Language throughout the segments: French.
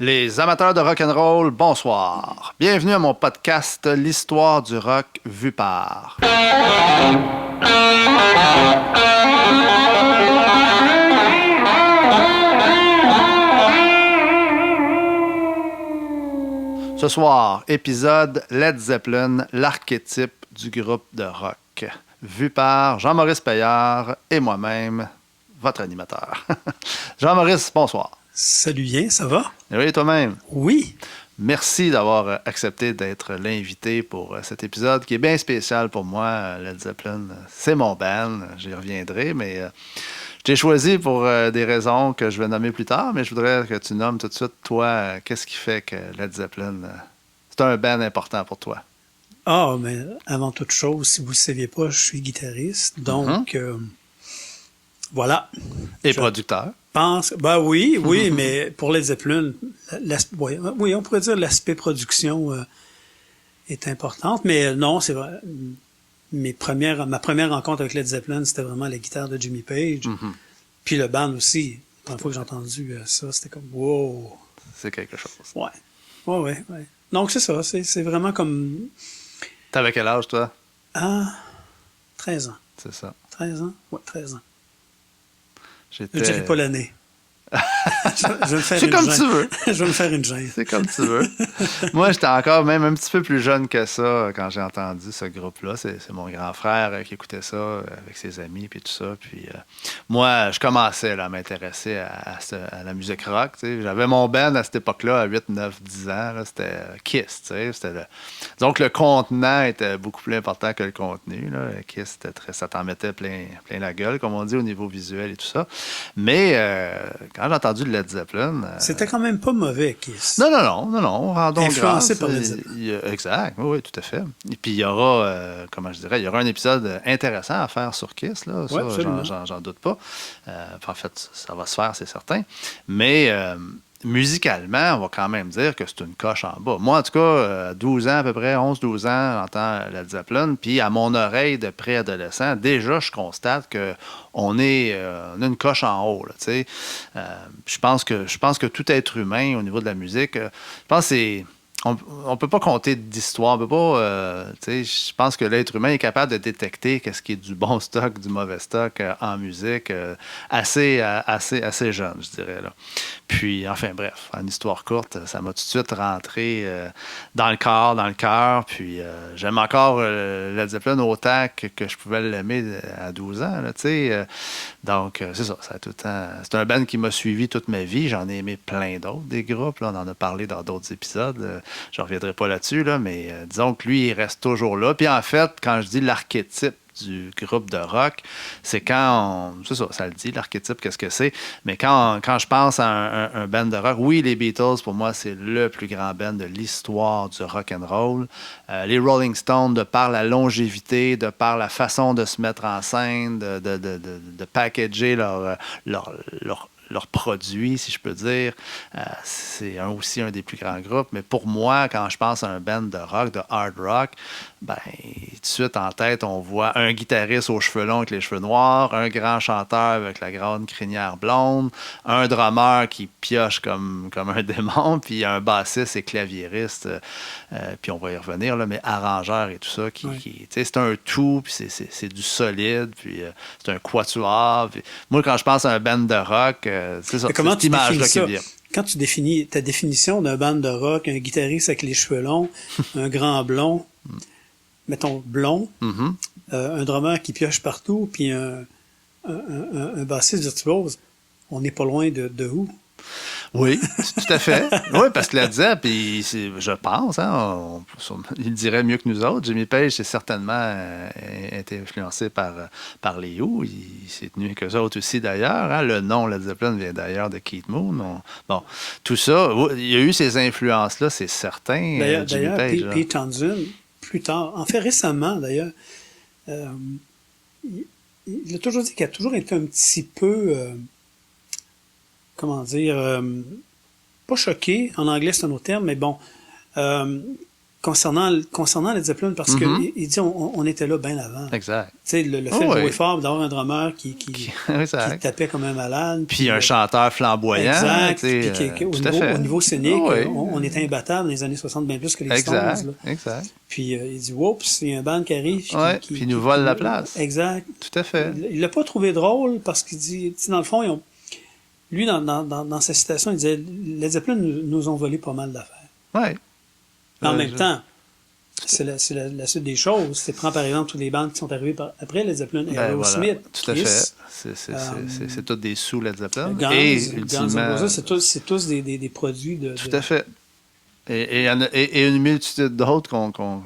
Les amateurs de rock and roll, bonsoir. Bienvenue à mon podcast L'histoire du rock vue par. Ce soir, épisode Led Zeppelin, l'archétype du groupe de rock, vu par Jean-Maurice Payard et moi-même, votre animateur. Jean-Maurice, bonsoir. Salut bien, ça va? Oui, toi-même. Oui. Merci d'avoir accepté d'être l'invité pour cet épisode qui est bien spécial pour moi. Led Zeppelin, c'est mon band, j'y reviendrai, mais j'ai choisi pour des raisons que je vais nommer plus tard, mais je voudrais que tu nommes tout de suite, toi, qu'est-ce qui fait que Led Zeppelin, c'est un band important pour toi? Ah, mais avant toute chose, si vous ne le saviez pas, je suis guitariste, donc voilà. Et Je producteur? oui, mais pour Led Zeppelin, oui, on pourrait dire l'aspect production est importante, mais non, c'est vrai. Ma première rencontre avec Led Zeppelin, c'était vraiment la guitare de Jimmy Page. Mm-hmm. Puis le band aussi. La première fois que j'ai entendu ça, c'était comme wow. C'est quelque chose. Ouais. Donc c'est ça, c'est vraiment comme T'avais quel âge, toi? 13 ans. C'est ça. 13 ans? Ouais, 13 ans. Je J'étais... ne dirais pas l'année. Je vais me faire C'est une comme gêne. tu veux. Je vais me faire une gêne. C'est comme tu veux. Moi, j'étais encore même un petit peu plus jeune que ça quand j'ai entendu ce groupe-là. C'est mon grand frère qui écoutait ça avec ses amis puis tout ça. Puis moi, je commençais là, à m'intéresser à la musique rock. T'sais. J'avais mon band à cette époque-là, à 8, 9, 10 ans. Là, c'était Kiss. Donc, le contenant était beaucoup plus important que le contenu. Là. Kiss, c'était ça t'en mettait plein la gueule, comme on dit, au niveau visuel et tout ça. Mais quand j'ai entendu le Led Zeppelin... C'était quand même pas mauvais, Kiss. Non, rendons influencé grâce. par Led Zeppelin. Exact, oui, tout à fait. Et puis, il y aura, comment je dirais, il y aura un épisode intéressant à faire sur Kiss, là. Ça, j'en doute pas. En fait, ça va se faire, c'est certain. Mais... musicalement, on va quand même dire que c'est une coche en bas. Moi, en tout cas, 12 ans à peu près, 11-12 ans, j'entends Led Zeppelin, puis à mon oreille de préadolescent, déjà, je constate qu'on est on a une coche en haut. Là, je pense que tout être humain, au niveau de la musique, je pense que c'est... On ne peut pas compter d'histoire, on peut pas. Je pense que l'être humain est capable de détecter qu'est-ce qui est du bon stock, du mauvais stock en musique assez jeune, je dirais. Là. Puis, enfin bref, en histoire courte, ça m'a tout de suite rentré dans le corps, dans le cœur. Puis, j'aime encore Led Zeppelin autant que je pouvais l'aimer à 12 ans. Là, donc, c'est ça. Ça a tout le temps... C'est un band qui m'a suivi toute ma vie. J'en ai aimé plein d'autres, des groupes. Là, on en a parlé dans d'autres épisodes. Je ne reviendrai pas là-dessus, là, mais disons que lui, il reste toujours là. Puis en fait, quand je dis l'archétype du groupe de rock, c'est quand on... C'est ça, ça le dit, l'archétype, qu'est-ce que c'est? Mais quand je pense à un band de rock, oui, les Beatles, pour moi, c'est le plus grand band de l'histoire du rock and roll. Les Rolling Stones, de par la longévité, de par la façon de se mettre en scène, de packager leurs produits, si je peux dire. C'est aussi un des plus grands groupes. Mais pour moi, quand je pense à un band de rock, de hard rock, ben, tout de suite en tête, on voit un guitariste aux cheveux longs avec les cheveux noirs, un grand chanteur avec la grande crinière blonde, un drummer qui pioche comme un démon, puis un bassiste et claviériste, puis on va y revenir, là, mais arrangeur et tout ça, c'est un tout, puis c'est du solide, puis c'est un quatuor. Puis, moi, quand je pense à un band de rock, c'est ça, c'est cette image-là qui vient. Quand tu définis ta définition d'un band de rock, un guitariste avec les cheveux longs, un grand blond, mettons blond, un drummer qui pioche partout, puis un bassiste virtuose, on n'est pas loin de où? Oui, tout à fait. Oui, parce que Led Zeppelin, je pense, il dirait mieux que nous autres. Jimmy Page, c'est certainement été influencé par les Who. Il s'est tenu avec eux autres aussi, d'ailleurs. Hein. Le nom Led Zeppelin vient d'ailleurs de Keith Moon. Bon, tout ça, il y a eu ces influences-là, c'est certain. D'ailleurs, Page, Pete Townsend, plus tard, en fait récemment, d'ailleurs, il a toujours dit qu'il a toujours été un petit peu... comment dire, pas choqué, en anglais c'est un autre terme, mais bon, concernant Led Zeppelin, parce que il dit on était là bien avant. Exact. Tu sais, le fait de jouer fort, d'avoir un drummer qui tapait comme un malade. Puis un chanteur flamboyant. Exact. Puis au niveau scénique, on était imbattable dans les années 60, bien plus que les Stones. Là. Exact. Puis il dit, oups, il y a un band qui arrive. Puis il nous vole la place. Exact. Tout à fait. Il l'a pas trouvé drôle parce qu'il dit, dans le fond, lui, dans sa citation, il disait, Led Zeppelin nous ont volé pas mal d'affaires. Oui. Mais en même temps, c'est la suite des choses. Tu prends par exemple tous les bandes qui sont arrivées après Led Zeppelin, Aerosmith, tout à fait. C'est tous des sous Led Zeppelin. Guns, et ultimement, c'est tous des produits de... Tout à fait. Et une multitude d'autres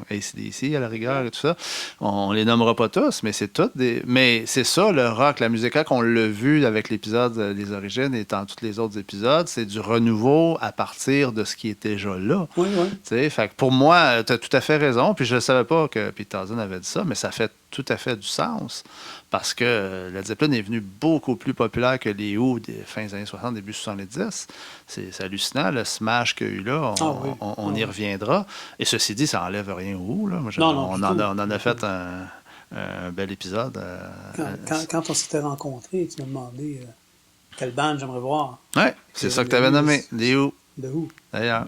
AC/DC à la rigueur et tout ça. On les nommera pas tous, mais c'est toutes des. Mais c'est ça, le rock, la musique rock, on l'a vu avec l'épisode des origines et dans tous les autres épisodes, c'est du renouveau à partir de ce qui est déjà là. Oui. Fait que pour moi, tu as tout à fait raison. Puis je ne savais pas que Pete Townshend avait dit ça, mais ça fait tout à fait du sens. Parce que Led Zeppelin est venu beaucoup plus populaire que les Who des fins des années 60, début 70. C'est hallucinant, le smash qu'il y a eu là. On y reviendra. Et ceci dit, ça n'enlève rien aux Who. Là. On en a fait un bel épisode. Quand on s'était rencontrés, tu m'as demandé quelle bande j'aimerais voir. Oui, c'est ça que tu avais nommé, les Who. De où? D'ailleurs.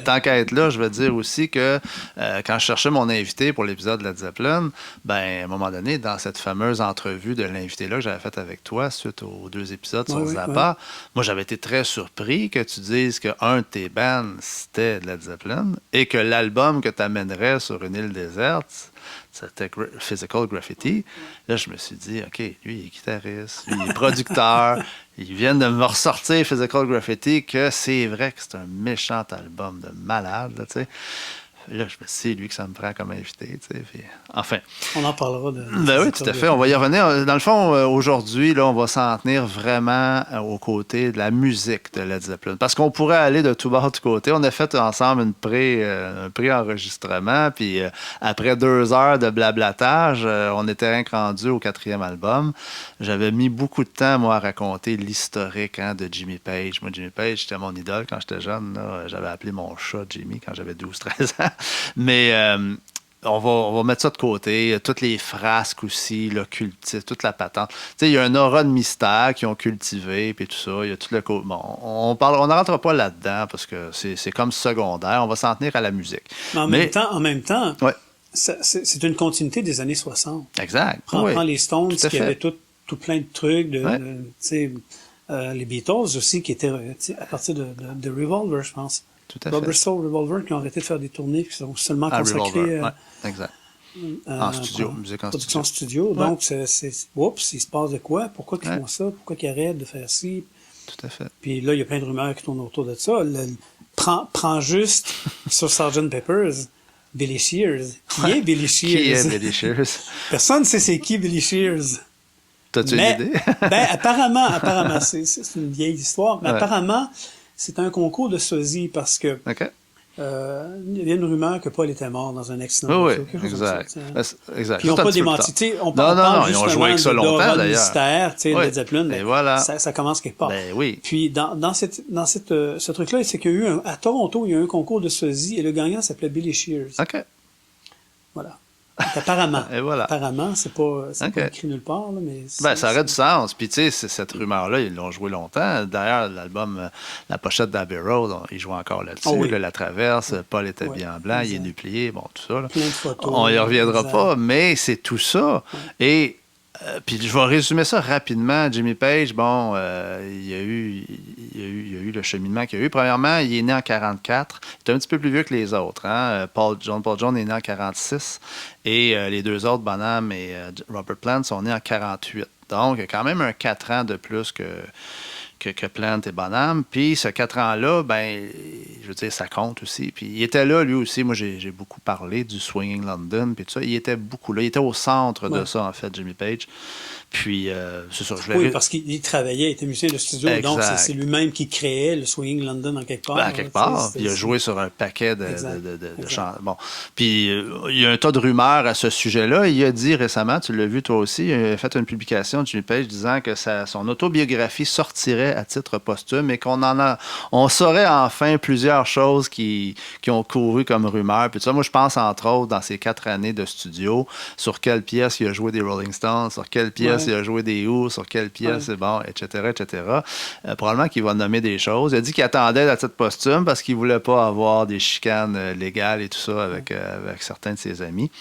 Tant qu'à être là, je veux dire aussi que quand je cherchais mon invité pour l'épisode de Led Zeppelin, à un moment donné, dans cette fameuse entrevue de l'invité-là que j'avais faite avec toi suite aux 2 épisodes sur Zappa, moi, j'avais été très surpris que tu dises qu'un de tes bands, c'était Led Zeppelin et que l'album que tu amènerais sur une île déserte, c'était Physical Graffiti. Là, je me suis dit, OK, lui, il est guitariste, lui, il est producteur. Ils viennent de me ressortir Physical Graffiti, que c'est vrai que c'est un méchant album de malade, tu sais. Là, je me dis, c'est lui que ça me prend comme invité, tu sais. Puis, enfin. On en parlera de... Oui, tout à fait. On va y revenir. Dans le fond, aujourd'hui, là, on va s'en tenir vraiment aux côtés de la musique de Led Zeppelin. Parce qu'on pourrait aller de tout bord, de tout côté. On a fait ensemble un pré-enregistrement, puis après 2 heures de blablatage, on était rien que rendu au 4e album. J'avais mis beaucoup de temps, moi, à raconter l'historique de Jimmy Page. Moi, Jimmy Page, c'était mon idole quand j'étais jeune. Là. J'avais appelé mon chat Jimmy quand j'avais 12-13 ans. Mais on va mettre ça de côté. Toutes les frasques aussi, l'occultisme, toute la patente. Tu sais, il y a un aura de mystère qu'ils ont cultivé, puis tout ça. Il y a tout le côté. Bon, on ne rentre pas là-dedans parce que c'est comme secondaire. On va s'en tenir à la musique. Mais en même temps, ouais. C'est une continuité des années 60. Exact. Prends les Stones qui avaient tout plein de trucs. Les Beatles aussi qui étaient à partir de Revolver, je pense. Tout à Rubber fait. Soul, Revolver, qui ont arrêté de faire des tournées, qui sont seulement consacrés exact. En studio, musique en production studio. Ouais. Donc, oups, il se passe de quoi? Pourquoi ils font ça? Pourquoi ils arrêtent de faire ci? Tout à fait. Puis là, il y a plein de rumeurs qui tournent autour de ça. Prends juste sur Sgt. Pepper's Billy Shears. Qui est Billy Shears? Qui est Billy Shears? Personne ne sait c'est qui Billy Shears. T'as-tu une idée? Apparemment, c'est une vieille histoire, mais apparemment, c'est un concours de sosie parce que il y a une rumeur que Paul était mort dans un accident. Oui, exact. Exact. Puis ils n'ont pas démenti. On parle ils ont joué avec ça longtemps, d'ailleurs. Mystère, Led Zeppelin, et voilà. ça commence quelque part. Ben oui. Puis dans ce truc-là, c'est qu'il y a eu à Toronto, il y a eu un concours de sosie et le gagnant s'appelait Billy Shears. OK. Voilà. Donc, apparemment. Et voilà. Apparemment, c'est pas écrit nulle part, là, mais... ça aurait du sens. Puis, tu sais, cette rumeur-là, ils l'ont joué longtemps. D'ailleurs, l'album, la pochette d'Abbey Road, ils jouent encore là-dessus. Oh oui. La traverse, Paul était bien en blanc, il est nu plié, bon, tout ça. Là. Plein de photos. On y reviendra pas, mais c'est tout ça. Ouais. Et... puis je vais résumer ça rapidement. Jimmy Page, bon, il y a eu le cheminement qu'il y a eu. Premièrement, il est né en 44. Il est un petit peu plus vieux que les autres. Hein? Paul John est né en 46. Et les 2 autres, Bonham et Robert Plant, sont nés en 48. Donc, il y a quand même un 4 ans de plus que Plant et Bonham. Puis ce 4 ans-là, je veux dire, ça compte aussi. Puis il était là, lui aussi. Moi, j'ai beaucoup parlé du Swinging London, puis tout ça. Il était beaucoup là. Il était au centre de ça, en fait, Jimmy Page. Puis, c'est ça, je l'ai Oui, parce qu'il travaillait, il était musicien de studio, exact. Donc c'est lui-même qui créait le Swinging London en quelque part. À quelque part. Il a joué sur un paquet de chansons. Bon. Puis, il y a un tas de rumeurs à ce sujet-là. Il a dit récemment, tu l'as vu toi aussi, il a fait une publication de Jimmy Page disant que son autobiographie sortirait apparaît à titre posthume et on saurait enfin plusieurs choses qui ont couru comme rumeurs. Puis ça, moi, je pense entre autres dans ces 4 années de studio, sur quelle pièce il a joué des Rolling Stones, sur quelle pièce il a joué des Who, sur quelle pièce, bon, etc., etc. Probablement qu'il va nommer des choses. Il a dit qu'il attendait à titre posthume parce qu'il voulait pas avoir des chicanes légales et tout ça avec certains de ses amis.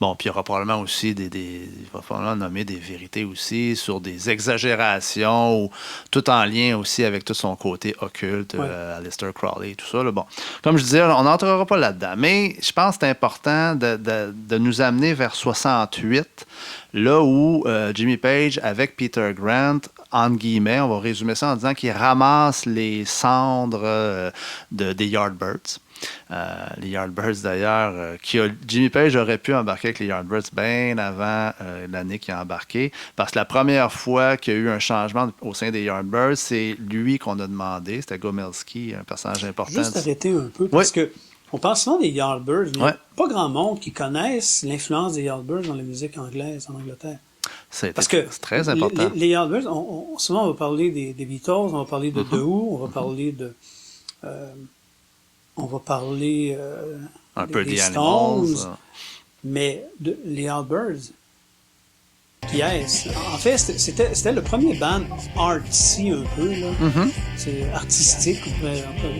Bon, puis il y aura probablement aussi il va probablement nommer des vérités aussi sur des exagérations ou tout en lien aussi avec tout son côté occulte, Aleister Crowley et tout ça. Là. Bon, comme je disais, on n'entrera pas là-dedans, mais je pense que c'est important de nous amener vers 68, là où Jimmy Page, avec Peter Grant, entre guillemets, on va résumer ça en disant qu'il ramasse les cendres des Yardbirds. Les Yardbirds, d'ailleurs, Jimmy Page aurait pu embarquer avec les Yardbirds bien avant l'année qu'il a embarqué, parce que la première fois qu'il y a eu un changement au sein des Yardbirds, c'est lui qu'on a demandé, c'était Gomelski, un personnage important. Juste arrêter un peu, parce que on parle souvent des Yardbirds, mais il n'y a pas grand monde qui connaisse l'influence des Yardbirds dans la musique anglaise en Angleterre. C'est très important. Les Yardbirds, souvent on va parler des Beatles, on va parler de The Who, on va parler de... on va parler un peu des Stones, mais les Yardbirds, qui est-ce? En fait, c'était le premier band artsy un peu, là. C'est artistique,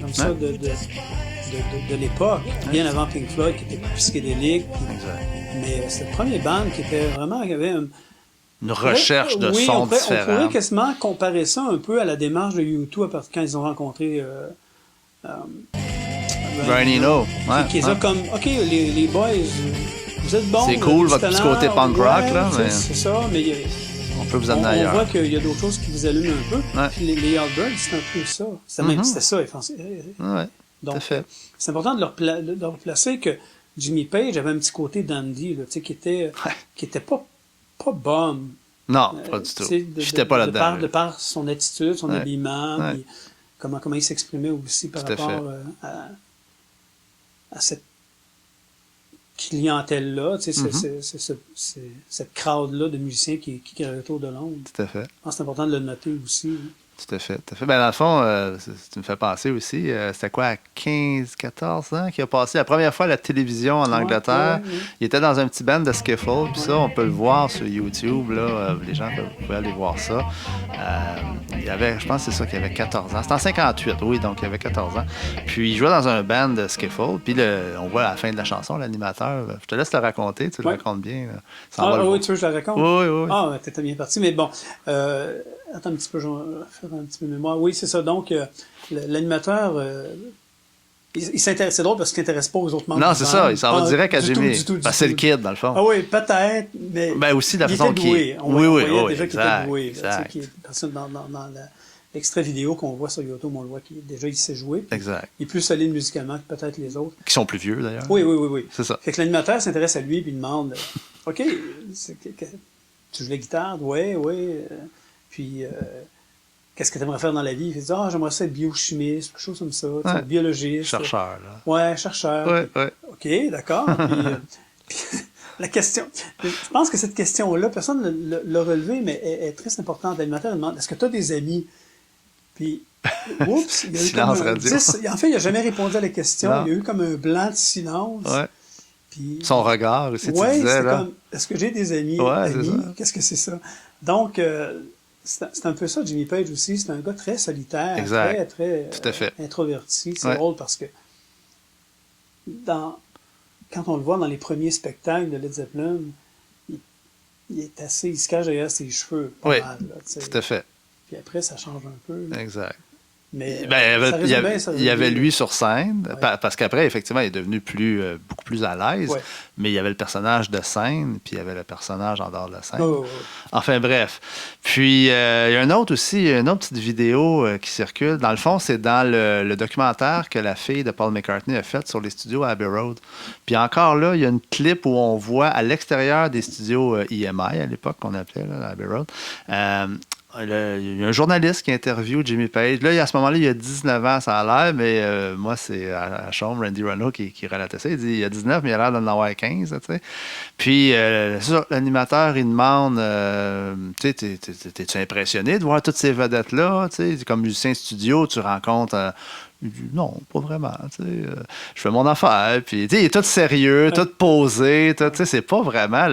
comme ça, de l'époque, bien avant Pink Floyd, qui était plus psychédélique. Mais c'était le premier band qui était vraiment, qui avait une recherche de sons différents. On pourrait quasiment comparer ça un peu à la démarche de U2 quand ils ont rencontré Brian Eno. Qui est ça comme, OK, les boys, vous êtes bons. C'est cool, votre petit côté punk rock, là. Mais... C'est ça, mais on peut vous amener ailleurs. On voit qu'il y a d'autres choses qui vous allument un peu. Puis les Yardbirds, c'est un peu ça. C'était ça, donc, c'est important de leur placer que Jimmy Page avait un petit côté dandy, là, qui était pas bum. Non, pas du tout. J'étais pas là-dedans. De par son attitude, son habillement, puis comment il s'exprimait aussi par rapport à cette clientèle-là, cette crowd-là de musiciens qui est autour de Londres. Tout à fait. C'est important de le noter aussi. Tout à fait. Ben, dans le fond, tu me fais penser aussi, c'était quoi, à 15-14 ans qu'il a passé la première fois à la télévision en Angleterre. Il était dans un petit band de skiffle, puis ça, on peut le voir sur YouTube, là, les gens peuvent aller voir ça. Je pense que c'est ça qu'il avait 14 ans. C'était en 58, oui, donc il avait 14 ans. Puis il jouait dans un band de skiffle, puis on voit à la fin de la chanson, l'animateur, je te laisse le raconter, tu le racontes bien. Oui, tu veux que je le raconte? Oui. Ah, t'étais bien parti, mais bon... attends un petit peu, je vais faire un petit peu de mémoire. Oui, c'est ça. Donc, l'animateur, il s'intéresse. C'est drôle parce qu'il ne s'intéresse pas aux autres membres. Non, c'est ça. Il s'en va direct à Jimmy. C'est le kid, dans le fond. Ah oui, peut-être, mais. Ben aussi, la façon qu'il est. Oui, déjà qu'il était doué. Dans l'extrait vidéo qu'on voit sur YouTube, on le voit qu'il il sait jouer. Exact. Il est plus solide musicalement que peut-être les autres. Qui sont plus vieux, d'ailleurs. Oui. C'est ça. Fait que l'animateur s'intéresse à lui et il demande OK, tu joues la guitare? Oui. Puis, qu'est-ce que tu aimerais faire dans la vie? Il dit, j'aimerais ça être biochimiste, quelque chose comme ça, biologiste. Chercheur, là. Ouais, chercheur. Ouais. OK, d'accord. Puis, la question, je pense que cette question-là, personne ne l'a relevée, mais elle est très importante. L'animateur demande, est-ce que tu as des amis? Puis, oups, il y a eu comme un 10, en fait, il n'a jamais répondu à la question. Non. Il y a eu comme un blanc de silence. Ouais. Puis, son regard aussi, tu disais, là. Comme, est-ce que j'ai des amis? Qu'est-ce que c'est ça? Donc, c'est un peu ça, Jimmy Page aussi. C'est un gars très solitaire, très tout à fait. introverti. C'est drôle parce que quand on le voit dans les premiers spectacles de Led Zeppelin, il se cache derrière ses cheveux. Pas mal, là, tout à fait. Puis après, ça change un peu. Exact. Mais il y avait lui sur scène, parce qu'après, effectivement, il est devenu beaucoup plus à l'aise, mais il y avait le personnage de scène, puis il y avait le personnage en dehors de la scène. Enfin, bref. Puis, il y a une autre petite vidéo qui circule. Dans le fond, c'est dans le documentaire que la fille de Paul McCartney a fait sur les studios à Abbey Road. Puis encore là, il y a une clip où on voit à l'extérieur des studios EMI, à l'époque qu'on appelait là, Abbey Road, Il y a un journaliste qui interviewe Jimmy Page. Là, à ce moment-là, il a 19 ans, ça a l'air, mais moi, c'est à chambre, Randy Renaud qui relatait ça. Il dit il a 19, mais il a l'air d'en avoir 15. Tu sais. Puis, ça, l'animateur, il demande t'es-tu impressionné de voir toutes ces vedettes-là? Tu sais, comme musicien studio, tu rencontres. Il dit, non, pas vraiment. Je fais mon affaire. Puis, il est tout sérieux, tout posé. C'est pas vraiment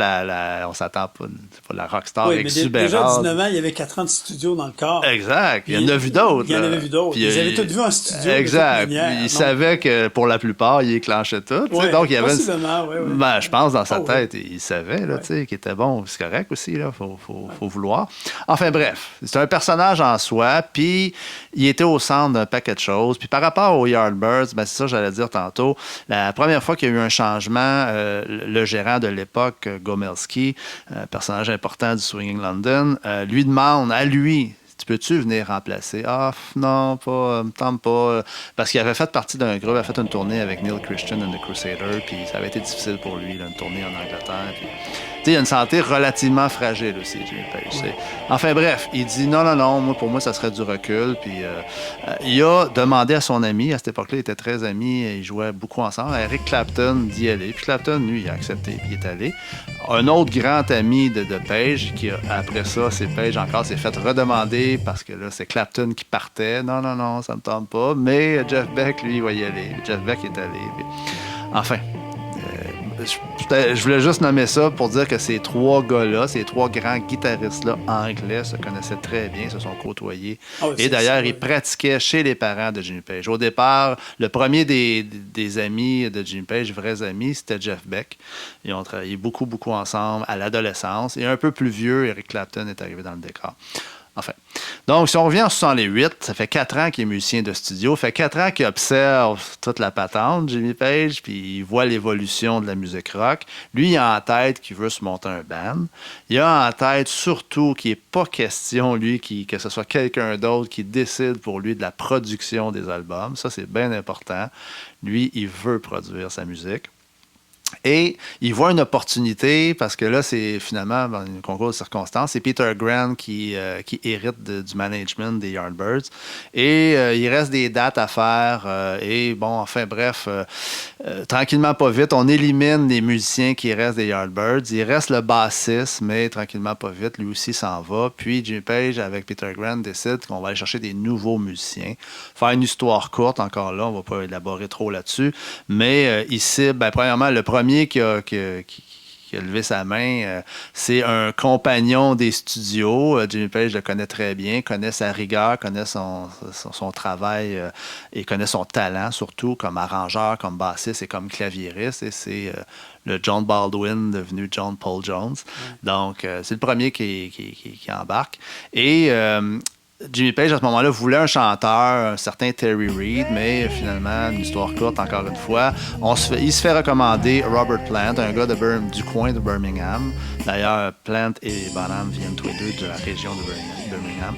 on s'attend pas. C'est pas la rockstar exubérante. Déjà, à 19 ans, il y avait 4 ans de studio dans le corps. Exact. Il y en a vu d'autres. Il y en avait vu d'autres. Ils avaient tous vu en studio. Exact. Il savait que pour la plupart, il éclenchait tout. Ouais, donc, il y avait Ben, je pense dans sa tête, il savait qu'il était bon. C'est correct aussi. Il faut vouloir. Enfin, bref. C'est un personnage en soi. Puis, il était au centre d'un paquet de choses. Puis, par rapport aux Yardbirds, c'est ça que j'allais dire tantôt. La première fois qu'il y a eu un changement, le gérant de l'époque, Gomelski, personnage important du Swinging London, lui demande à lui, tu peux-tu venir remplacer? Ah, non, pas, me tente pas. Parce qu'il avait fait partie d'un groupe, il avait fait une tournée avec Neil Christian and the Crusaders, puis ça avait été difficile pour lui, une tournée en Angleterre. Puis, il a une santé relativement fragile aussi, Jimmy Page. Enfin bref, il dit non, pour moi, ça serait du recul. Puis il a demandé à son ami, à cette époque-là, il était très ami, ils jouaient beaucoup ensemble, à Eric Clapton d'y aller. Puis Clapton, lui, il a accepté, puis il est allé. Un autre grand ami de Page, qui après ça, c'est Page encore, s'est fait redemander parce que là, c'est Clapton qui partait. Non, ça me tente pas. Mais Jeff Beck, lui, il va y aller. Jeff Beck est allé. Puis, enfin. Je voulais juste nommer ça pour dire que ces trois gars-là, ces trois grands guitaristes-là anglais se connaissaient très bien, se sont côtoyés. Et d'ailleurs, ils pratiquaient chez les parents de Jimmy Page. Au départ, le premier des amis de Jimmy Page, vrais amis, c'était Jeff Beck. Ils ont travaillé beaucoup, beaucoup ensemble à l'adolescence. Et un peu plus vieux, Eric Clapton est arrivé dans le décor. Enfin. Donc, si on revient en 68, ça fait 4 ans qu'il est musicien de studio, ça fait 4 ans qu'il observe toute la patente, Jimmy Page, puis il voit l'évolution de la musique rock. Lui, il a en tête qu'il veut se monter un band. Il a en tête surtout qu'il n'est pas question, lui, que ce soit quelqu'un d'autre qui décide pour lui de la production des albums. Ça, c'est bien important. Lui, il veut produire sa musique. Et il voit une opportunité, parce que là, c'est finalement, dans un concours de circonstances, c'est Peter Grant qui hérite du management des Yardbirds. Et il reste des dates à faire. Et bon, enfin bref, tranquillement, pas vite, on élimine les musiciens qui restent des Yardbirds. Il reste le bassiste, mais tranquillement, pas vite, lui aussi s'en va. Puis Jimmy Page, avec Peter Grant, décide qu'on va aller chercher des nouveaux musiciens. Faire une histoire courte, encore là, on ne va pas élaborer trop là-dessus. Mais ici, premièrement, le premier qui a levé sa main, c'est un compagnon des studios. Jimmy Page le connaît très bien, connaît sa rigueur, connaît son travail et connaît son talent, surtout comme arrangeur, comme bassiste et comme claviériste. Et c'est le John Baldwin devenu John Paul Jones. Donc, c'est le premier qui embarque. Et Jimmy Page, à ce moment-là, voulait un chanteur, un certain Terry Reid, mais finalement, une histoire courte, encore une fois, il se fait recommander Robert Plant, un gars du coin de Birmingham. D'ailleurs, Plant et Bonham viennent tous les deux de la région de Birmingham.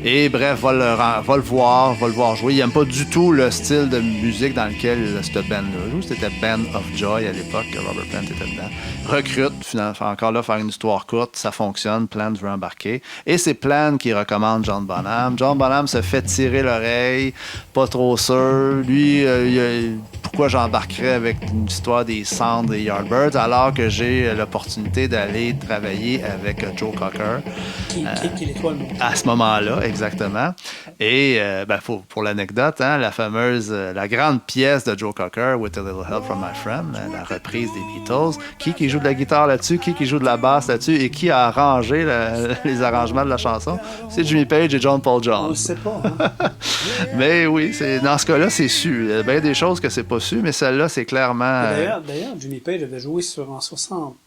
Et bref, va le voir jouer. Il n'aime pas du tout le style de musique dans lequel cette band-là joue. C'était Band of Joy à l'époque, que Robert Plant était dedans. Recrute, finalement, encore là, faire une histoire courte, ça fonctionne, Plant veut embarquer. Et c'est Plant qui recommande John Bonham. John Bonham se fait tirer l'oreille, pas trop sûr. Lui, pourquoi j'embarquerais avec une histoire des cendres des Yardbirds alors que j'ai l'opportunité d'aller travailler avec Joe Cocker. Qui est l'étoile montante. À ce moment-là, exactement. Et pour l'anecdote, la grande pièce de Joe Cocker, With a Little Help from My Friend, la reprise des Beatles, qui joue de la guitare là-dessus, qui joue de la basse là-dessus et qui a arrangé les arrangements de la chanson, c'est Jimmy Page et John Paul Jones. On ne sait pas. Hein? Mais oui, dans ce cas-là, c'est su. Il y a bien des choses que c'est pas su, mais celle-là, c'est clairement... D'ailleurs, Jimmy Page avait joué en 65,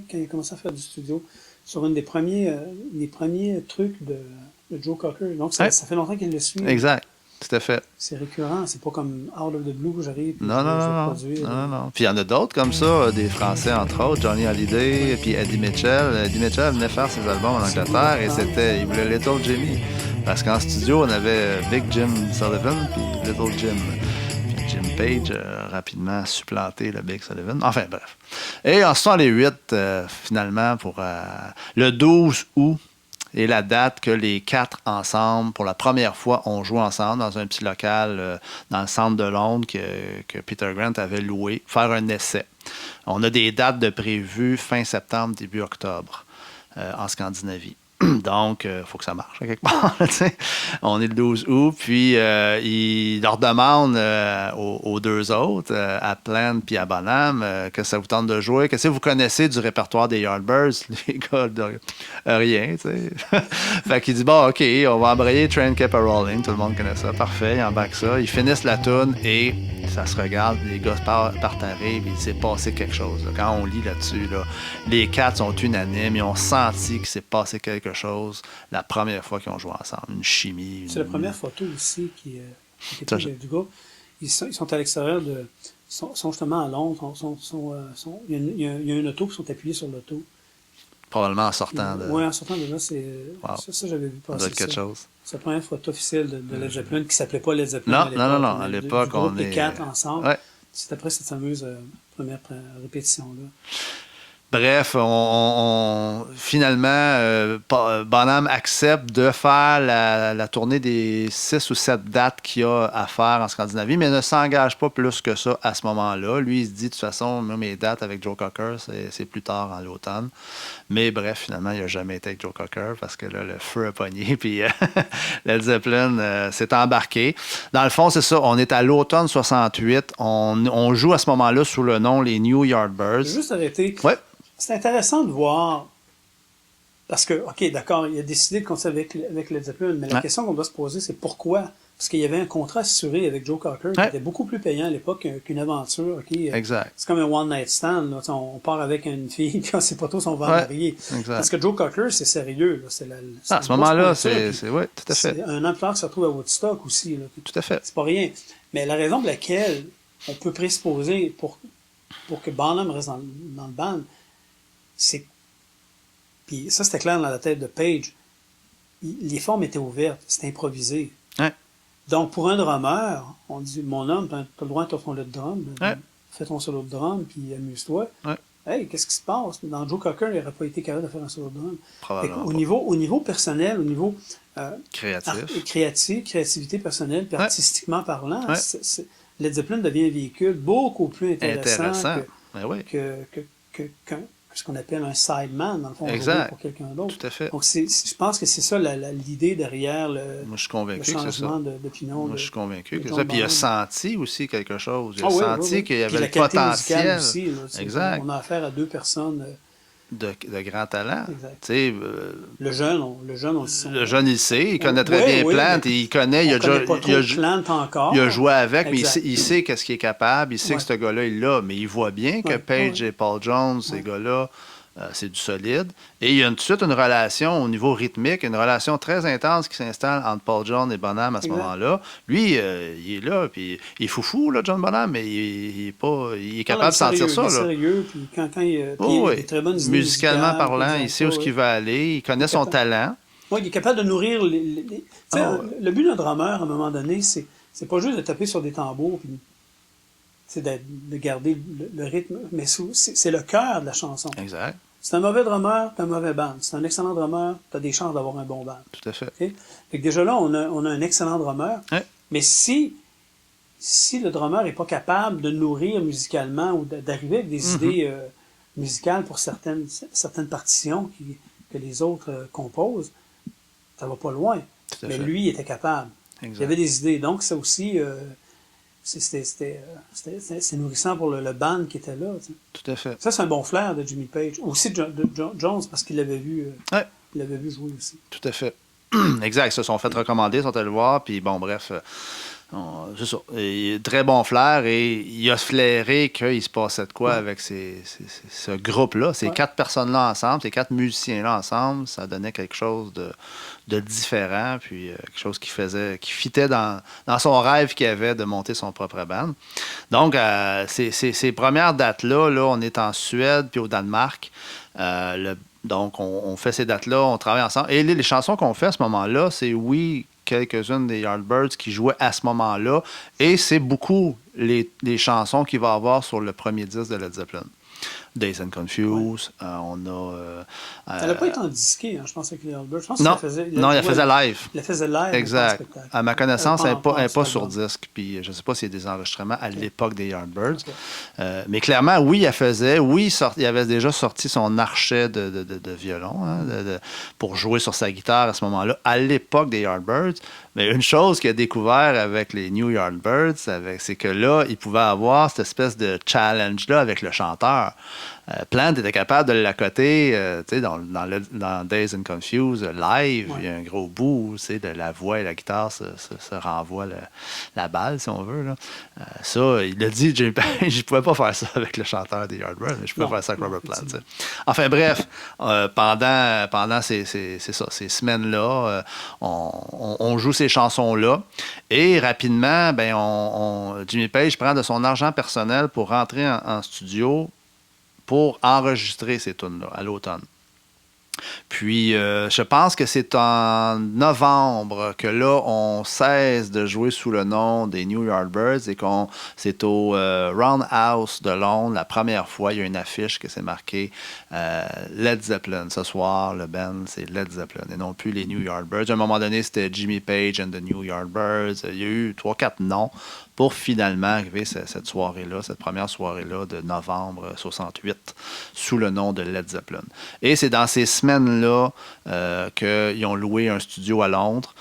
quand il a commencé à faire du studio, sur une des premiers trucs de Joe Cocker. Donc, ça fait longtemps qu'il le suit. Exact. Tout à fait. C'est récurrent, c'est pas comme Out of the Blue où j'arrive. Non. Puis il y en a d'autres comme ça, des Français entre autres, Johnny Hallyday, puis Eddie Mitchell. Eddie Mitchell venait faire ses albums en Angleterre et il voulait Little Jimmy. Parce qu'en studio, on avait Big Jim Sullivan puis Little Jim. Puis Jim Page a rapidement supplanté le Big Sullivan. Enfin, bref. Et en 68, finalement, pour le 12 août, est la date que les 4 ensemble, pour la première fois, ont joué ensemble dans un petit local dans le centre de Londres que Peter Grant avait loué, faire un essai. On a des dates de prévues fin septembre, début octobre en Scandinavie. Donc, il faut que ça marche quelque part. On est le 12 août, puis il leur demande aux deux autres, à Plant puis à Bonham, que ça vous tente de jouer. Qu'est-ce que vous connaissez du répertoire des Yardbirds? Les gars, rien, tu sais. Fait qu'il dit, bon, OK, on va embrayer Train Kept a Rolling. Tout le monde connaît ça. Parfait, ils embarquent ça. Ils finissent la toune et ça se regarde. Les gars partent à rire, puis il s'est passé quelque chose. Là. Quand on lit là-dessus, là, les 4 sont unanimes. Ils ont senti qu'il s'est passé quelque chose la première fois qu'ils ont joué ensemble. Une chimie. C'est la première photo aussi qui est prise du gars. Ils sont à l'extérieur de. Ils sont justement à Londres. Il y a une auto, puis ils sont appuyés sur l'auto. Probablement en sortant de. Oui, en sortant de là, c'est. Wow. Ça, j'avais vu passer. Ça doit être quelque chose. C'est la première photo officielle de Led Zeppelin qui ne s'appelait pas Led Zeppelin. Non. À l'époque, on est. Les 4 ensemble. Ouais. C'est après cette fameuse première répétition-là. Bref, finalement, Bonham accepte de faire la tournée des 6 ou 7 dates qu'il y a à faire en Scandinavie, mais ne s'engage pas plus que ça à ce moment-là. Lui, il se dit, de toute façon, mes dates avec Joe Cocker, c'est plus tard en l'automne. Mais bref, finalement, il n'a jamais été avec Joe Cocker parce que là, le feu a pogné, puis Led Zeppelin s'est embarqué. Dans le fond, c'est ça, on est à l'automne 68. On joue à ce moment-là sous le nom les New Yardbirds. Je vais juste arrêter. Ouais. C'est intéressant de voir, parce que, OK, d'accord, il a décidé de continuer avec Led Zeppelin, mais la question qu'on doit se poser, c'est pourquoi? Parce qu'il y avait un contrat assuré avec Joe Cocker qui était beaucoup plus payant à l'époque qu'une aventure. Okay? Exact. C'est comme un one-night stand. Là. On part avec une fille, puis on ne sait pas trop si on va en marier. Parce que Joe Cocker, c'est sérieux. Là. À ce moment-là, c'est oui, tout à fait. C'est un ampleur qui se retrouve à Woodstock aussi. Là. Tout à fait. C'est pas rien. Mais la raison pour laquelle on peut présupposer pour que Bonham reste dans le band, c'est. Puis ça, c'était clair dans la tête de Page. Les formes étaient ouvertes, c'était improvisé. Ouais. Donc, pour un drummer, on dit, mon homme, t'as le droit de faire ton solo de drum. Fais ton solo de drum, puis amuse-toi. Ouais. Hey, qu'est-ce qui se passe? Dans Joe Cocker, il n'aurait pas été capable de faire un solo de drum. Probablement. Au niveau personnel, au niveau créativité personnelle, puis artistiquement parlant, Led Zeppelin devient un véhicule beaucoup plus intéressant que ce qu'on appelle un sideman, dans le fond, pour quelqu'un d'autre. Tout à fait. Donc, je pense que c'est ça l'idée derrière le changement d'opinion. Moi, je suis convaincu que ça. Puis il a senti aussi quelque chose. Il a senti qu'il y avait le potentiel. Aussi, là, exact. On a affaire à 2 personnes de grand talent. Le jeune, on le sait. Le jeune, il sait. Il connaît très bien Plant. Il connaît. Il a joué avec, mais il sait qu'est-ce qu'il est capable. Il sait que ce gars-là, il l'a. Mais il voit bien que Page et Paul Jones, ces gars-là, c'est du solide. Et il y a tout de suite une relation au niveau rythmique, une relation très intense qui s'installe entre Paul Jones et Bonham à ce moment-là. Lui, il est là, puis il est foufou, là, John Bonham, mais il est capable de sentir ça. Il est sérieux, puis quand il a des très bonnes idées musicalement parlant, il sait où il va aller, il connaît son talent. Oui, il est capable de nourrir le but d'un drummer, à un moment donné, c'est pas juste de taper sur des tambours, puis de garder le rythme, mais c'est le cœur de la chanson. Exact. C'est un mauvais drummer, t'as un mauvais band. C'est un excellent drummer, t'as des chances d'avoir un bon band. Tout à fait. Okay? Fait que déjà là, on a un excellent drummer. Ouais. Mais si le drummer n'est pas capable de nourrir musicalement ou d'arriver avec des idées musicales pour certaines partitions que les autres composent, ça va pas loin. Mais lui, il était capable. Exact. Il avait des idées. Donc, ça aussi... c'est nourrissant pour le band qui était là. T'sais. Tout à fait. Ça, c'est un bon flair de Jimmy Page. Aussi de Jones, parce qu'il l'avait vu, il l'avait vu jouer aussi. Tout à fait. Exact. Ils se sont fait recommander, ils sont allés le voir, puis bon, bref, c'est ça. Très bon flair, et il a flairé qu'il se passait de quoi avec ce groupe-là, ces 4 personnes-là ensemble, ces 4 musiciens-là ensemble, ça donnait quelque chose de différent, puis quelque chose qui fitait dans son rêve qu'il avait de monter son propre band. Donc, ces premières dates-là, on est en Suède puis au Danemark. Donc, on fait ces dates-là, on travaille ensemble. Et les chansons qu'on fait à ce moment-là, c'est quelques-unes des Yardbirds qui jouaient à ce moment-là. Et c'est beaucoup les chansons qu'il va avoir sur le premier disque de Led Zeppelin. Dazed and Confused, on a... elle n'a pas été en disqué, hein, je pense, avec les Yardbirds. Je pense non, il la faisait live. Il la faisait live. Exact. À ma connaissance, elle n'est pas sur disque. Puis je ne sais pas s'il y a des enregistrements à l'époque des Yardbirds. Mais clairement, oui, elle faisait. Oui, il avait déjà sorti son archet de violon pour jouer sur sa guitare à ce moment-là, à l'époque des Yardbirds. Mais une chose qu'il a découvert avec les New Yardbirds, c'est que là, il pouvait avoir cette espèce de challenge-là avec le chanteur. Plant était capable de l'accoter dans Dazed and Confused live. Il y a un gros bout de la voix et la guitare se renvoient la balle, si on veut. Là. Ça, il a dit, je ne pouvais pas faire ça avec le chanteur des Yardbirds, mais je pouvais faire ça avec Robert Plant. T'sais. Enfin bref, pendant ces semaines-là, on joue ces chansons-là et rapidement, Jimmy Page prend de son argent personnel pour rentrer en studio pour enregistrer ces tunes-là à l'automne. Puis, je pense que c'est en novembre que là, on cesse de jouer sous le nom des New Yardbirds et c'est au Roundhouse de Londres, la première fois, il y a une affiche que c'est marqué Led Zeppelin. Ce soir, le band, c'est Led Zeppelin et non plus les New Yardbirds. À un moment donné, c'était Jimmy Page and the New Yardbirds. Il y a eu 3-4 noms pour finalement arriver cette soirée-là, cette première soirée-là de novembre 68, sous le nom de Led Zeppelin. Et c'est dans ces semaines-là qu'ils ont loué un studio à Londres,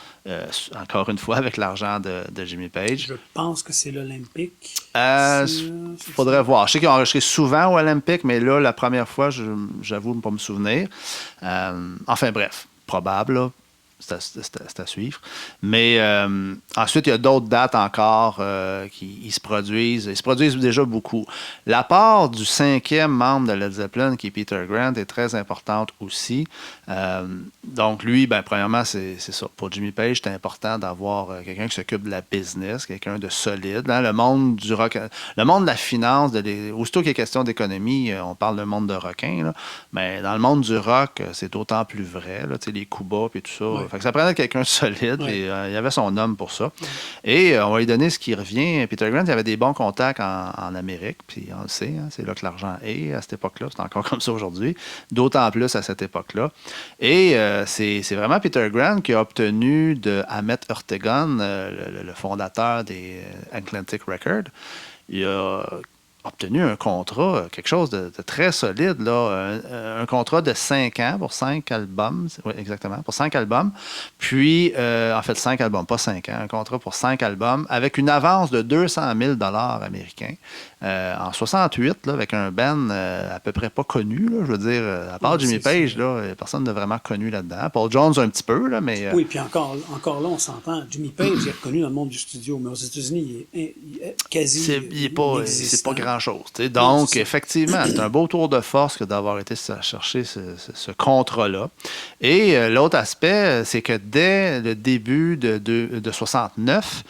encore une fois avec l'argent de Jimmy Page. Je pense que c'est l'Olympique. Il faudrait voir. Je sais qu'ils ont enregistré souvent au Olympique, mais là, la première fois, j'avoue ne pas me souvenir. Enfin bref, probable, là. C'est à suivre. Mais ensuite, il y a d'autres dates encore qui se produisent. Ils se produisent déjà beaucoup. La part du 5e membre de Led Zeppelin, qui est Peter Grant, est très importante aussi. Donc, lui, premièrement, c'est ça. Pour Jimmy Page, c'est important d'avoir quelqu'un qui s'occupe de la business, quelqu'un de solide. Hein? Le monde du rock, le monde de la finance, aussitôt qu'il y a question d'économie, on parle d'un monde de requins. Là. Mais dans le monde du rock, c'est d'autant plus vrai. Là, les coups bas et tout ça. Ouais. Fait que ça prenait quelqu'un de solide et il y avait son homme pour ça. Ouais. Et on va lui donner ce qui revient. Peter Grant, il avait des bons contacts en Amérique, puis on le sait, hein, c'est là que l'argent est à cette époque-là. C'est encore comme ça aujourd'hui, d'autant plus à cette époque-là. Et c'est vraiment Peter Grant qui a obtenu de Ahmet Ertegun, le fondateur des Atlantic Records, il a obtenu un contrat, quelque chose de très solide, là, un contrat de 5 ans pour 5 albums, oui, exactement, pour 5 albums, puis, en fait, 5 albums, pas 5 ans, un contrat pour 5 albums, avec une avance de 200 000 $ américains, en 68, là, avec un band à peu près pas connu, là, je veux dire, à part Jimmy Page, là, personne n'a vraiment connu là-dedans. Paul Jones un petit peu, là, mais... Oui, puis encore là, on s'entend, Jimmy Page est reconnu dans le monde du studio, mais aux États-Unis, il est quasi c'est pas grand-chose. T'sais. Donc, effectivement, c'est un beau tour de force que d'avoir été chercher ce contrat-là. Et l'autre aspect, c'est que dès le début de 69,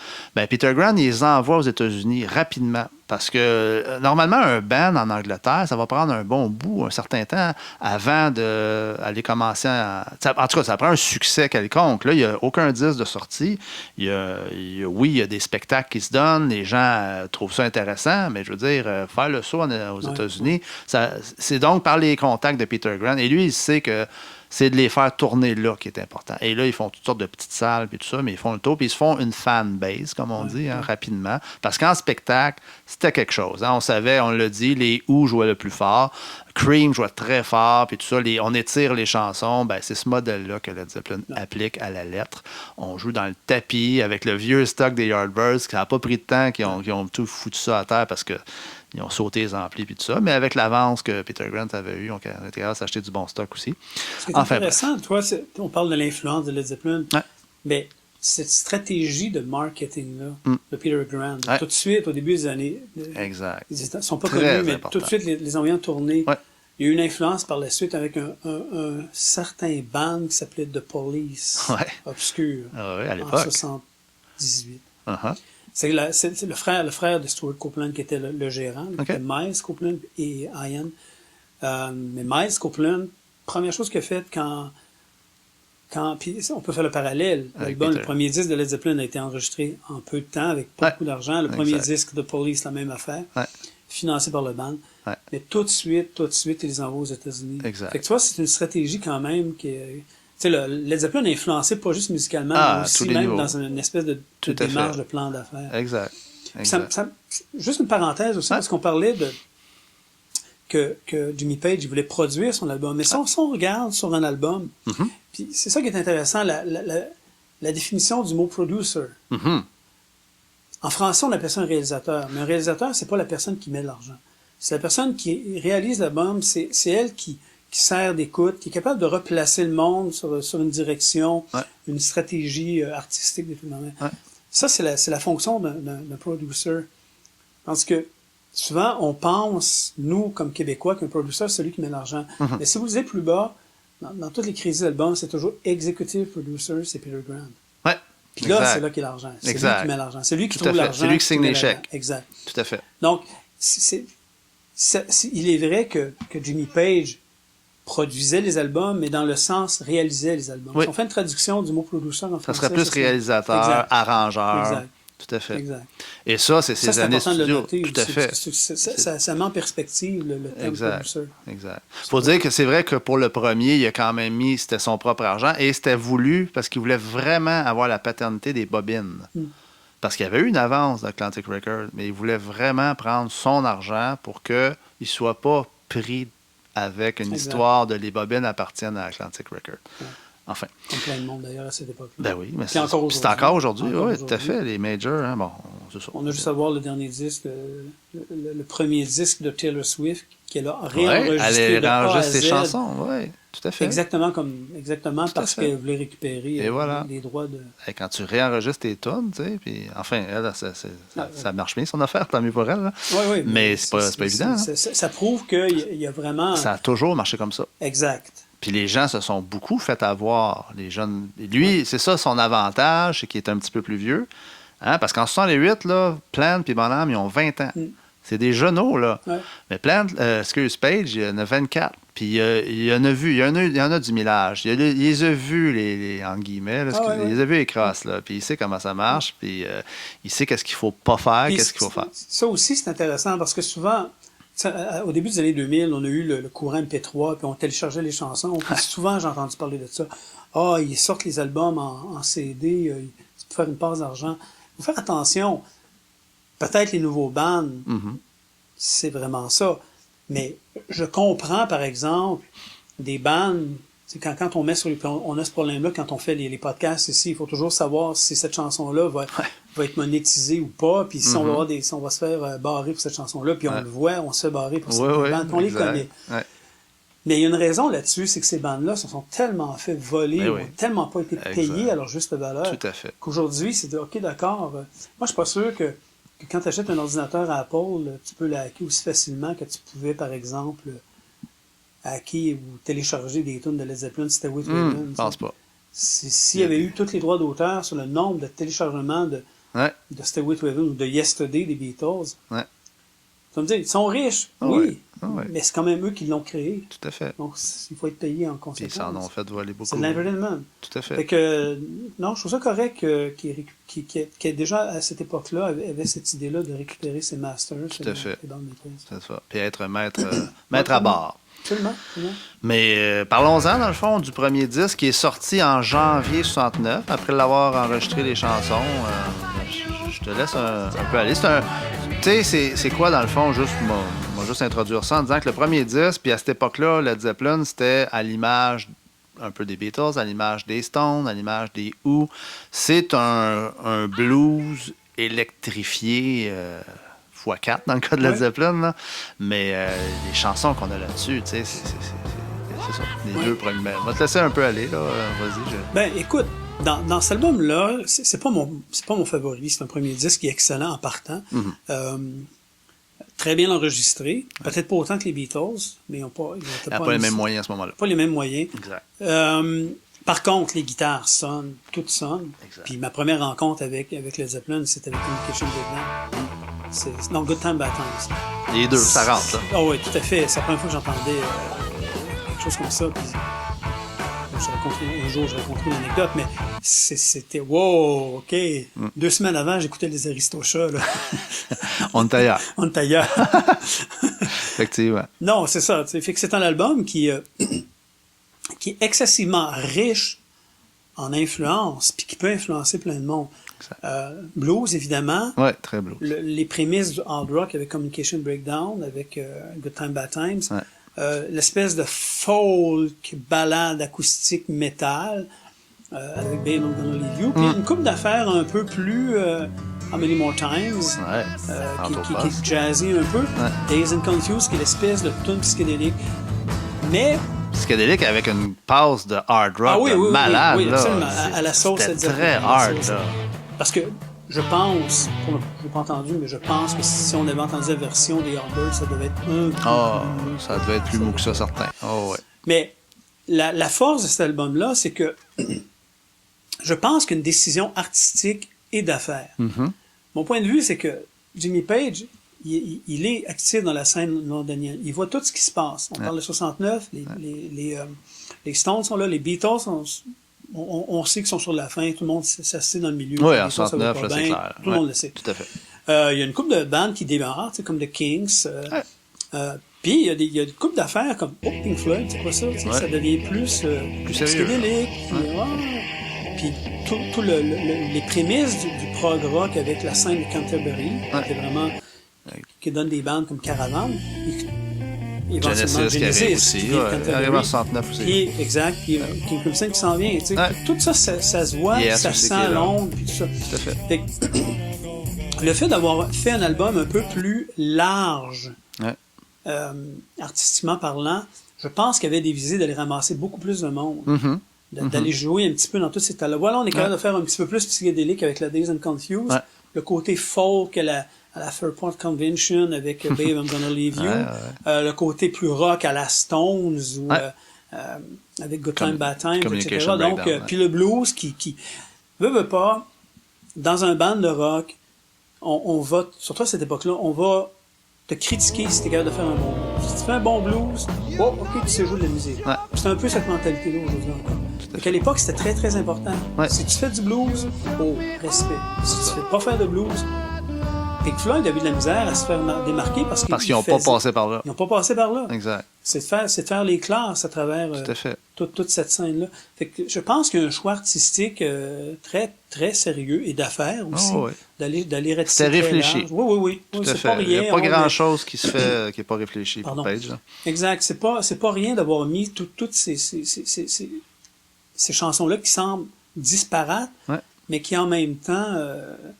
Peter Grant, il les envoie aux États-Unis rapidement. Parce que normalement, un band en Angleterre, ça va prendre un bon bout, un certain temps, avant d'aller commencer à... En tout cas, ça prend un succès quelconque. Là, il n'y a aucun disque de sortie. Oui, il y a des spectacles qui se donnent, les gens trouvent ça intéressant, mais je veux dire, faire le saut aux États-Unis, c'est donc par les contacts de Peter Grant. Et lui, il sait que c'est de les faire tourner là qui est important. Et là, ils font toutes sortes de petites salles et tout ça, mais ils font le tour, puis ils se font une fan base, comme on dit, rapidement. Parce qu'en spectacle, c'était quelque chose. Hein. On savait, on l'a dit, les Who jouaient le plus fort, Cream jouait très fort, puis tout ça, on étire les chansons. C'est ce modèle-là que Led Zeppelin applique à la lettre. On joue dans le tapis avec le vieux stock des Yardbirds, qui n'a pas pris de temps, qui ont tout foutu ça à terre parce que ils ont sauté les amplis et tout ça, mais avec l'avance que Peter Grant avait eu, on était capable de s'acheter du bon stock aussi. Ce qui est intéressant, toi, on parle de l'influence de Led Zeppelin, mais cette stratégie de marketing-là, de Peter Grant, tout de suite, au début des années... Exact. Ils ne sont pas connus, mais tout de suite, les ont tourner. Ouais. Il y a eu une influence par la suite avec un certain band qui s'appelait The Police, obscur, à l'époque. En 78. C'est le frère de Stuart Copeland qui était le gérant, Miles Copeland et Ian. Mais Miles Copeland, première chose qu'il a faite quand Puis on peut faire le parallèle. L'album, le premier disque de Led Zeppelin a été enregistré en peu de temps, avec pas beaucoup d'argent. Le premier disque de Police, la même affaire, financé par le band. Mais tout de suite, ils les envoient aux États-Unis. Exact. Fait que tu vois, c'est une stratégie quand même qui est... Tu sais, Led Zeppelin a influencé pas juste musicalement, mais aussi même niveaux. Dans une espèce de démarche de plan d'affaires. Exact. Juste une parenthèse aussi, parce qu'on parlait que Jimmy Page il voulait produire son album. Mais si on regarde sur un album, puis c'est ça qui est intéressant, la définition du mot producer. En français, on appelle ça un réalisateur. Mais un réalisateur, c'est pas la personne qui met de l'argent. C'est la personne qui réalise l'album, c'est elle qui sert d'écoute, qui est capable de replacer le monde sur une direction, une stratégie artistique. Ça, c'est la fonction d'un producer. Parce que souvent, on pense, nous, comme Québécois, qu'un producer, c'est celui qui met l'argent. Mais si vous lisez plus bas, dans toutes les crises d'albums, c'est toujours executive producer, c'est Peter Grant. Ouais. Puis là, c'est là qu'il y a l'argent. C'est lui qui met l'argent. C'est lui qui trouve l'argent. C'est lui qui signe les chèques. Exact. Tout à fait. Donc, il est vrai que Jimmy Page produisait les albums, mais dans le sens réalisait les albums. Si on fait une traduction du mot producer en français, ça serait plus réalisateur, arrangeur. Exact. Tout à fait. Exact. Et ça, c'est ces années studio. De le noter tout à fait. Ça met en perspective le terme producer. Exact. Faut dire que c'est vrai que pour le premier, il a quand même mis, c'était son propre argent et c'était voulu parce qu'il voulait vraiment avoir la paternité des bobines. Parce qu'il y avait eu une avance d'Atlantic Records, mais il voulait vraiment prendre son argent pour qu'il ne soit pas pris avec une histoire de les bobines appartiennent à Atlantic Records. Enfin. Comme plein de monde d'ailleurs à cette époque-là. Ben oui, mais c'est encore aujourd'hui. Oui, tout à fait. Les majors, hein, bon, c'est ça. On a juste à voir le dernier disque, le premier disque de Taylor Swift, qu'elle a réenregistré. Elle a réenregistré ses chansons, oui, tout à fait. Exactement parce qu'elle voulait récupérer les droits de. Et quand tu réenregistres tes tonnes, tu sais, puis enfin, elle, ça marche bien son affaire, tant mieux pour elle. Oui, mais c'est pas évident. Ça prouve qu'il y a vraiment. Ça a toujours marché comme ça. Exact. Puis les gens se sont beaucoup fait avoir, les jeunes. Lui, c'est ça son avantage, c'est qu'il est un petit peu plus vieux. Hein? Parce qu'en 68, là, Plant et Bonham, ils ont 20 ans. C'est des genoux, là. Mais Plant, Page, il en a 24. Puis il en a vu, il y en a du millage. Il les a vus, les en guillemets, là, il les a vus les crosses, là. Puis il sait comment ça marche, puis il sait qu'est-ce qu'il faut pas faire, qu'est-ce qu'il faut faire. Ça aussi, c'est intéressant, parce que souvent, au début des années 2000, on a eu le courant MP3, puis on téléchargeait les chansons. Puis souvent, j'ai entendu parler de ça. Ils sortent les albums en CD, tu peux faire une passe d'argent. Il faut faire attention. Peut-être les nouveaux bands, c'est vraiment ça. Mais je comprends, par exemple, des bands, quand on met sur on a ce problème-là quand on fait les podcasts ici, il faut toujours savoir si cette chanson-là va être monétisée ou pas, puis si on va se faire barrer pour cette chanson-là, puis on le voit, on se fait barrer pour cette bande, on les connaît. Mais il y a une raison là-dessus, c'est que ces bandes-là se sont tellement fait voler, ont tellement pas été payées à leur juste valeur, tout à fait. Qu'aujourd'hui, c'est de, OK, d'accord, moi je suis pas sûr que quand tu achètes un ordinateur à Apple, tu peux le hacker aussi facilement que tu pouvais, par exemple, hacker ou télécharger des tunes de Led Zeppelin si c'était With Raven. Je pense pas. S'il y avait eu tous les droits d'auteur sur le nombre de téléchargements de Stay With Raven ou de Yesterday des Beatles, tu vas me dire, ils sont riches, mais c'est quand même eux qui l'ont créé. Tout à fait. Donc, il faut être payé en conséquence. Puis ils s'en ont fait voler beaucoup. C'est de l'entertainment. Tout à fait. Fait que, non, je trouve ça correct qui déjà, à cette époque-là, avait cette idée-là de récupérer ses masters. Tout à fait. C'est ça. Puis être maître à bord. Absolument. Mais parlons-en, dans le fond, du premier disque qui est sorti en janvier 69, après l'avoir enregistré les chansons. Je te laisse un peu aller. Tu sais, c'est quoi, dans le fond, juste introduire ça en disant que le premier disque, puis à cette époque-là, Led Zeppelin, c'était à l'image un peu des Beatles, à l'image des Stones, à l'image des Who. C'est un blues électrifié x4 dans le cas de Led Zeppelin, là. Mais les chansons qu'on a là-dessus, tu sais, c'est ça. Les deux premiers. On va te laisser un peu aller, là. Vas-y. Ben, écoute, dans cet album-là, c'est pas mon favori. C'est un premier disque qui est excellent en partant. Très bien enregistré. Peut-être pas autant que les Beatles, mais ils n'ont pas les mêmes moyens à ce moment-là. Pas les mêmes moyens. Exact. Par contre, les guitares sonnent, toutes sonnent. Exact. Puis ma première rencontre avec Led Zeppelin, c'était avec Communication Vietnam. Non, Good Time, Bad Times. Les deux, ça rentre, là. Ah oui, tout à fait. C'est la première fois que j'entendais quelque chose comme ça. Puis un jour, je raconterai une anecdote, mais c'était wow, OK. 2 semaines avant, j'écoutais les Aristochats, là. On est ailleurs. On est ailleurs. Effectivement. Non, c'est ça. Fait que c'est un album qui est excessivement riche en influence, puis qui peut influencer plein de monde. Blues, évidemment. Oui, très blues. Les prémices du hard rock avec Communication Breakdown, avec Good Time Bad Times. Ouais. L'espèce de folk, ballade acoustique métal avec Babe I'm Gonna Leave You. Puis une couple d'affaires un peu plus How Many More Times, qui est jazzy un peu. Dazed and Confused, qui est l'espèce de tune psychédélique. Mais psychédélique avec une passe de hard rock malade. Oui, absolument. Là. À la sauce, c'était très hard. Là. Parce que je pense, je n'ai pas entendu, mais je pense que si on avait entendu la version des Yardbirds, ça devait être ça devait être plus mou que ça, certain. Ouais. Mais la force de cet album-là, c'est que je pense qu'une décision artistique est d'affaires. Mm-hmm. Mon point de vue, c'est que Jimmy Page, il est actif dans la scène londonienne. Il voit tout ce qui se passe. On parle de 69, les Stones sont là, les Beatles sont... On sait qu'ils sont sur la fin, tout le monde s'assied dans le milieu. Oui, en 69, là, c'est clair. Tout le monde le sait. Tout à fait. Il y a une couple de bandes qui démarrent, comme The Kinks. Puis il y a une couple d'affaires comme Pink Floyd, c'est quoi ça? Ça devient plus psychédélique. Puis tout les prémices du prog rock avec la scène de Canterbury, qui est vraiment qui donne des bandes comme Caravan. Genesis qui arrive aussi, il arrive en 69 aussi. Puis, exact, puis King Crimson qui s'en vient. Tout ça, ça se voit, ça sent Londres, puis tout ça. Tout à fait. Le fait d'avoir fait un album un peu plus large, artistiquement parlant, je pense qu'il y avait des visées d'aller ramasser beaucoup plus de monde. D'aller jouer un petit peu dans tous ces tas-là. Voilà, on est capable de faire un petit peu plus psychédélique avec la Dazed and Confused. Le côté folk à la Fairport Convention avec Babe I'm Gonna Leave You. Le côté plus rock à la Stones ou avec Good Time Bad Time, etc. Donc, puis le blues qui veut pas, dans un band de rock, on va, surtout à cette époque-là, on va te critiquer si t'es capable de faire un bon blues. Si tu fais un bon blues, ok, tu sais jouer de la musique. C'est un peu cette mentalité-là aujourd'hui encore. Donc à l'époque, c'était très, très important. Si tu fais du blues, respect. Si tu fais pas faire de blues, Pink Floyd a eu de la misère à se faire démarquer parce qu'ils n'ont pas passé par là. Ils n'ont pas passé par là. Exact. C'est de faire les classes à travers toute cette scène-là. Fait que je pense qu'il y a un choix artistique très, très sérieux et d'affaires aussi. D'aller retirer. C'était réfléchi. Oui. Tout à fait. Il n'y a pas grand-chose qui se fait qui n'est pas réfléchi pour Page. Là. Exact. C'est pas rien d'avoir mis toutes ces chansons-là qui semblent disparates. Mais qui en même temps...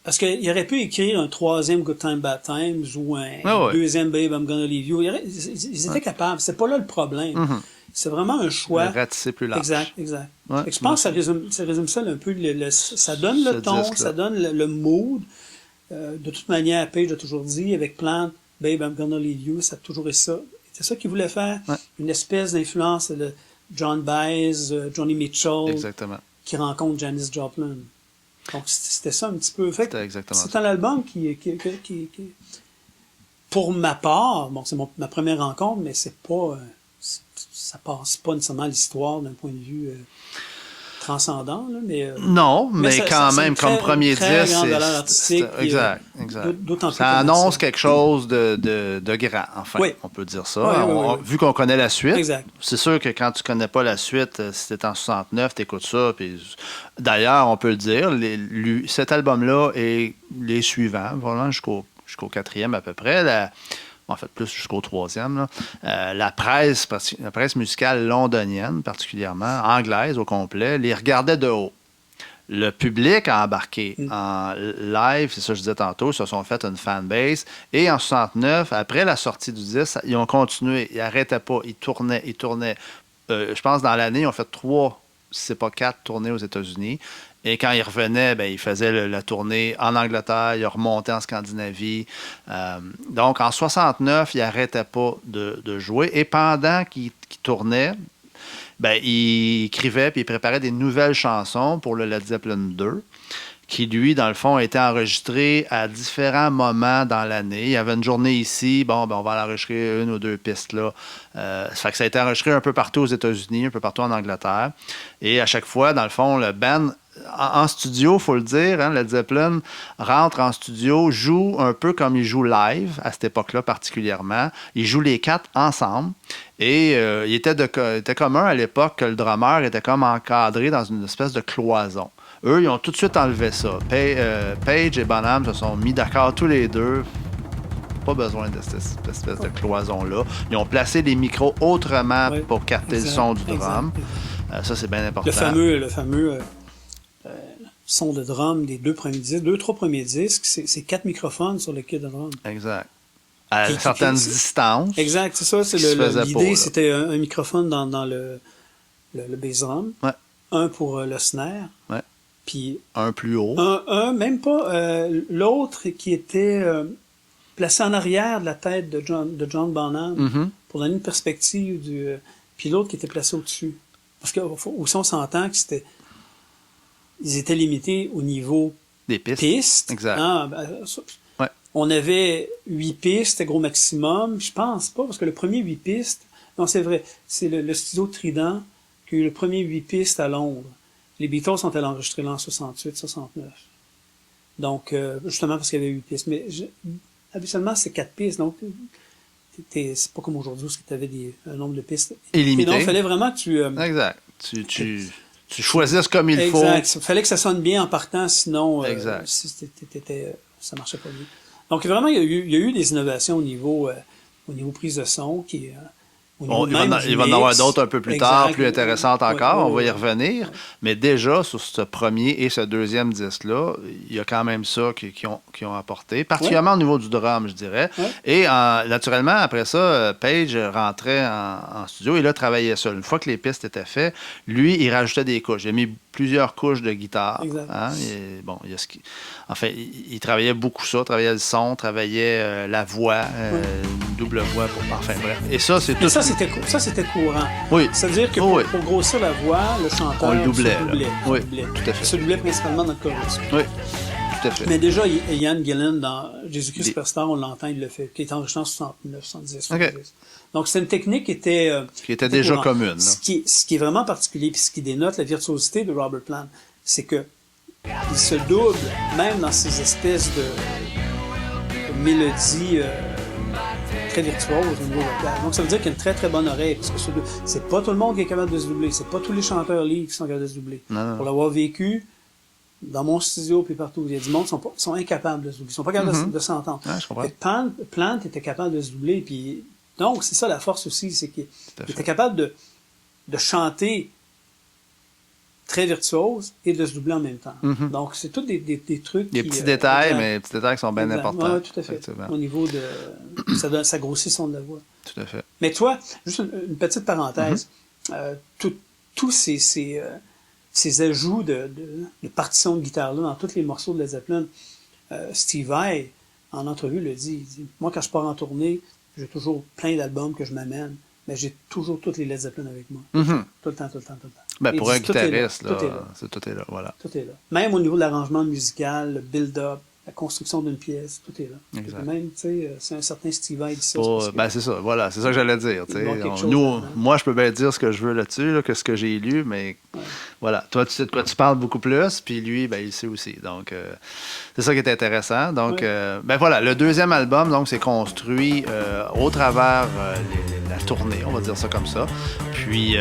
parce qu'il aurait pu écrire un troisième Good Time Bad Times ou un deuxième Babe I'm Gonna Leave You. Ils étaient capables. C'est pas là le problème. C'est vraiment un choix. Ratisser plus large. Exact. Je pense que ça résume ça un peu. Ça donne le ton, ça donne le mood. De toute manière, Page a toujours dit, avec Plant, Babe I'm Gonna Leave You, ça a toujours été ça. C'est ça qu'il voulait faire. Une espèce d'influence de John Baez, Johnny Mitchell. Exactement. Qui rencontre Janis Joplin. Donc, c'était ça un petit peu. Fait c'est un album qui, pour ma part, bon, c'est ma première rencontre, mais c'est pas, ça passe pas nécessairement l'histoire d'un point de vue transcendant, là, mais... non, mais quand même, comme premier disque, c'est... Exact. D'autant plus ça annonce quelque chose de grand, enfin, on peut dire ça. Vu qu'on connaît la suite, c'est sûr que quand tu connais pas la suite, si t'es en 69, t'écoutes ça, puis... D'ailleurs, on peut le dire, cet album-là et les suivants, vraiment jusqu'au 4e à peu près, en fait, plus jusqu'au 3e, là, la presse musicale londonienne, particulièrement, anglaise au complet, les regardait de haut. Le public a embarqué en live, c'est ça que je disais tantôt, ils se sont fait une fanbase. Et en 69, après la sortie du disque, ils ont continué, ils n'arrêtaient pas, ils tournaient. Je pense dans l'année, ils ont fait 3, si c'est pas 4 tournées aux États-Unis. Et quand ils revenaient, ils faisaient la tournée en Angleterre, ils remontaient en Scandinavie. Donc, en 69, ils n'arrêtaient pas de jouer. Et pendant qu'ils tournaient, ils écrivaient puis ils préparaient des nouvelles chansons pour le Led Zeppelin 2, qui, lui, dans le fond, a été enregistré à différents moments dans l'année. Il y avait une journée ici, on va enregistrer une ou deux pistes là. Ça fait que ça a été enregistré un peu partout aux États-Unis, un peu partout en Angleterre. Et à chaque fois, dans le fond, le band, en studio, il faut le dire, hein, Led Zeppelin rentre en studio, joue un peu comme il joue live, à cette époque-là particulièrement. Ils jouent les 4 ensemble. Et il était commun à l'époque que le drummer était comme encadré dans une espèce de cloison. Eux, ils ont tout de suite enlevé ça. Page et Bonham se sont mis d'accord tous les deux. Pas besoin de cette espèce de cloison-là. Ils ont placé les micros autrement pour capter le son du drum. Ça, c'est bien important. Le fameux son de drum des 3 premiers disques, c'est 4 microphones sur le kit de drum. Exact. À certaines distances. Exact, c'est ça. L'idée, c'était un microphone dans le bass drum. Ouais. Un pour le snare. Ouais. Puis un plus haut. Même pas. L'autre qui était placé en arrière de la tête de John Bonham pour donner une perspective puis l'autre qui était placé au-dessus. Parce que aussi on s'entend que ils étaient limités au niveau des pistes. Exact. Ouais. On avait 8 pistes, c'était gros maximum. Je pense pas, parce que le premier 8 pistes, non, c'est vrai, c'est le studio Trident qui a eu le premier 8 pistes à Londres. Les Beatles sont allés enregistrer là en 68, 69. Donc, justement parce qu'il y avait 8 pistes. Mais habituellement, c'est 4 pistes. Donc, c'est pas comme aujourd'hui, parce que tu avais un nombre de pistes illimité. Et donc, il fallait vraiment que tu... exact. Tu choisisses comme il faut. Exact. Il fallait que ça sonne bien en partant, sinon ça marchait pas bien. Donc, vraiment, il y a eu des innovations au niveau prise de son qui... il va en avoir d'autres un peu plus tard, plus intéressantes encore, on va y revenir. Mais déjà, sur ce premier et ce deuxième disque-là, il y a quand même ça qui ont apporté, particulièrement au niveau du drum, je dirais. Ouais. Et naturellement, après ça, Page rentrait en studio et là, travaillait seul. Une fois que les pistes étaient faites, lui, il rajoutait des couches. Il a mis plusieurs couches de guitare. Hein? Il travaillait beaucoup ça, travaillait le son, travaillait la voix, une double voix. Bref. Et ça, c'est tout. Ça, c'était courant. Oui. Ça veut dire que pour grossir la voix, le chanteur le doublait. Oui, tout à fait. Il se doublait principalement dans le chorus. Oui, tout à fait. Mais déjà, Ian Gillan, dans Jésus-Christ Superstar, on l'entend, il le fait, qui est enregistré en 69, 70. Okay. Donc, c'est une technique qui était déjà courante. commune. Ce qui est vraiment particulier, puis ce qui dénote la virtuosité de Robert Plant, c'est que il se double, même dans ces espèces de mélodies très virtuoses au niveau vocal. Donc, ça veut dire qu'il y a une très, très bonne oreille, parce que c'est pas tout le monde qui est capable de se doubler, c'est pas tous les chanteurs libres qui sont capables de se doubler. Non. Pour l'avoir vécu, dans mon studio, puis partout, il y a du monde qui sont incapables de se doubler, ils sont pas capables de s'entendre. Ouais, je comprends. Plant était capable de se doubler, puis donc, c'est ça la force aussi, c'est qu'il était capable de chanter très virtuose et de se doubler en même temps. Donc, c'est tous des trucs... Des petits détails, mais des petits détails qui sont bien importants. Oui, tout à fait. Au niveau de... ça grossit son de la voix. Tout à fait. Mais toi, juste une petite parenthèse, tous ces ajouts de partitions de guitare-là dans tous les morceaux de Led Zeppelin, Steve Vai, en entrevue, le dit. Il dit, moi, quand je pars en tournée, j'ai toujours plein d'albums que je m'amène, mais j'ai toujours toutes les Led Zeppelin avec moi. Tout le temps. Ben, pour un guitariste, tout est là. Voilà. Tout est là. Même au niveau de l'arrangement musical, le build-up, la construction d'une pièce, tout est là. Exact. Même, tu sais, c'est un certain Steve Vai dit ça. C'est ça, voilà, c'est ça que j'allais dire. Moi, je peux bien dire ce que je veux là-dessus, que ce que j'ai lu, mais voilà. Toi, tu sais de quoi tu parles beaucoup plus, puis lui, il sait aussi. Donc, c'est ça qui est intéressant. Donc, voilà, le deuxième album, donc, c'est construit au travers la tournée, on va dire ça comme ça. Puis...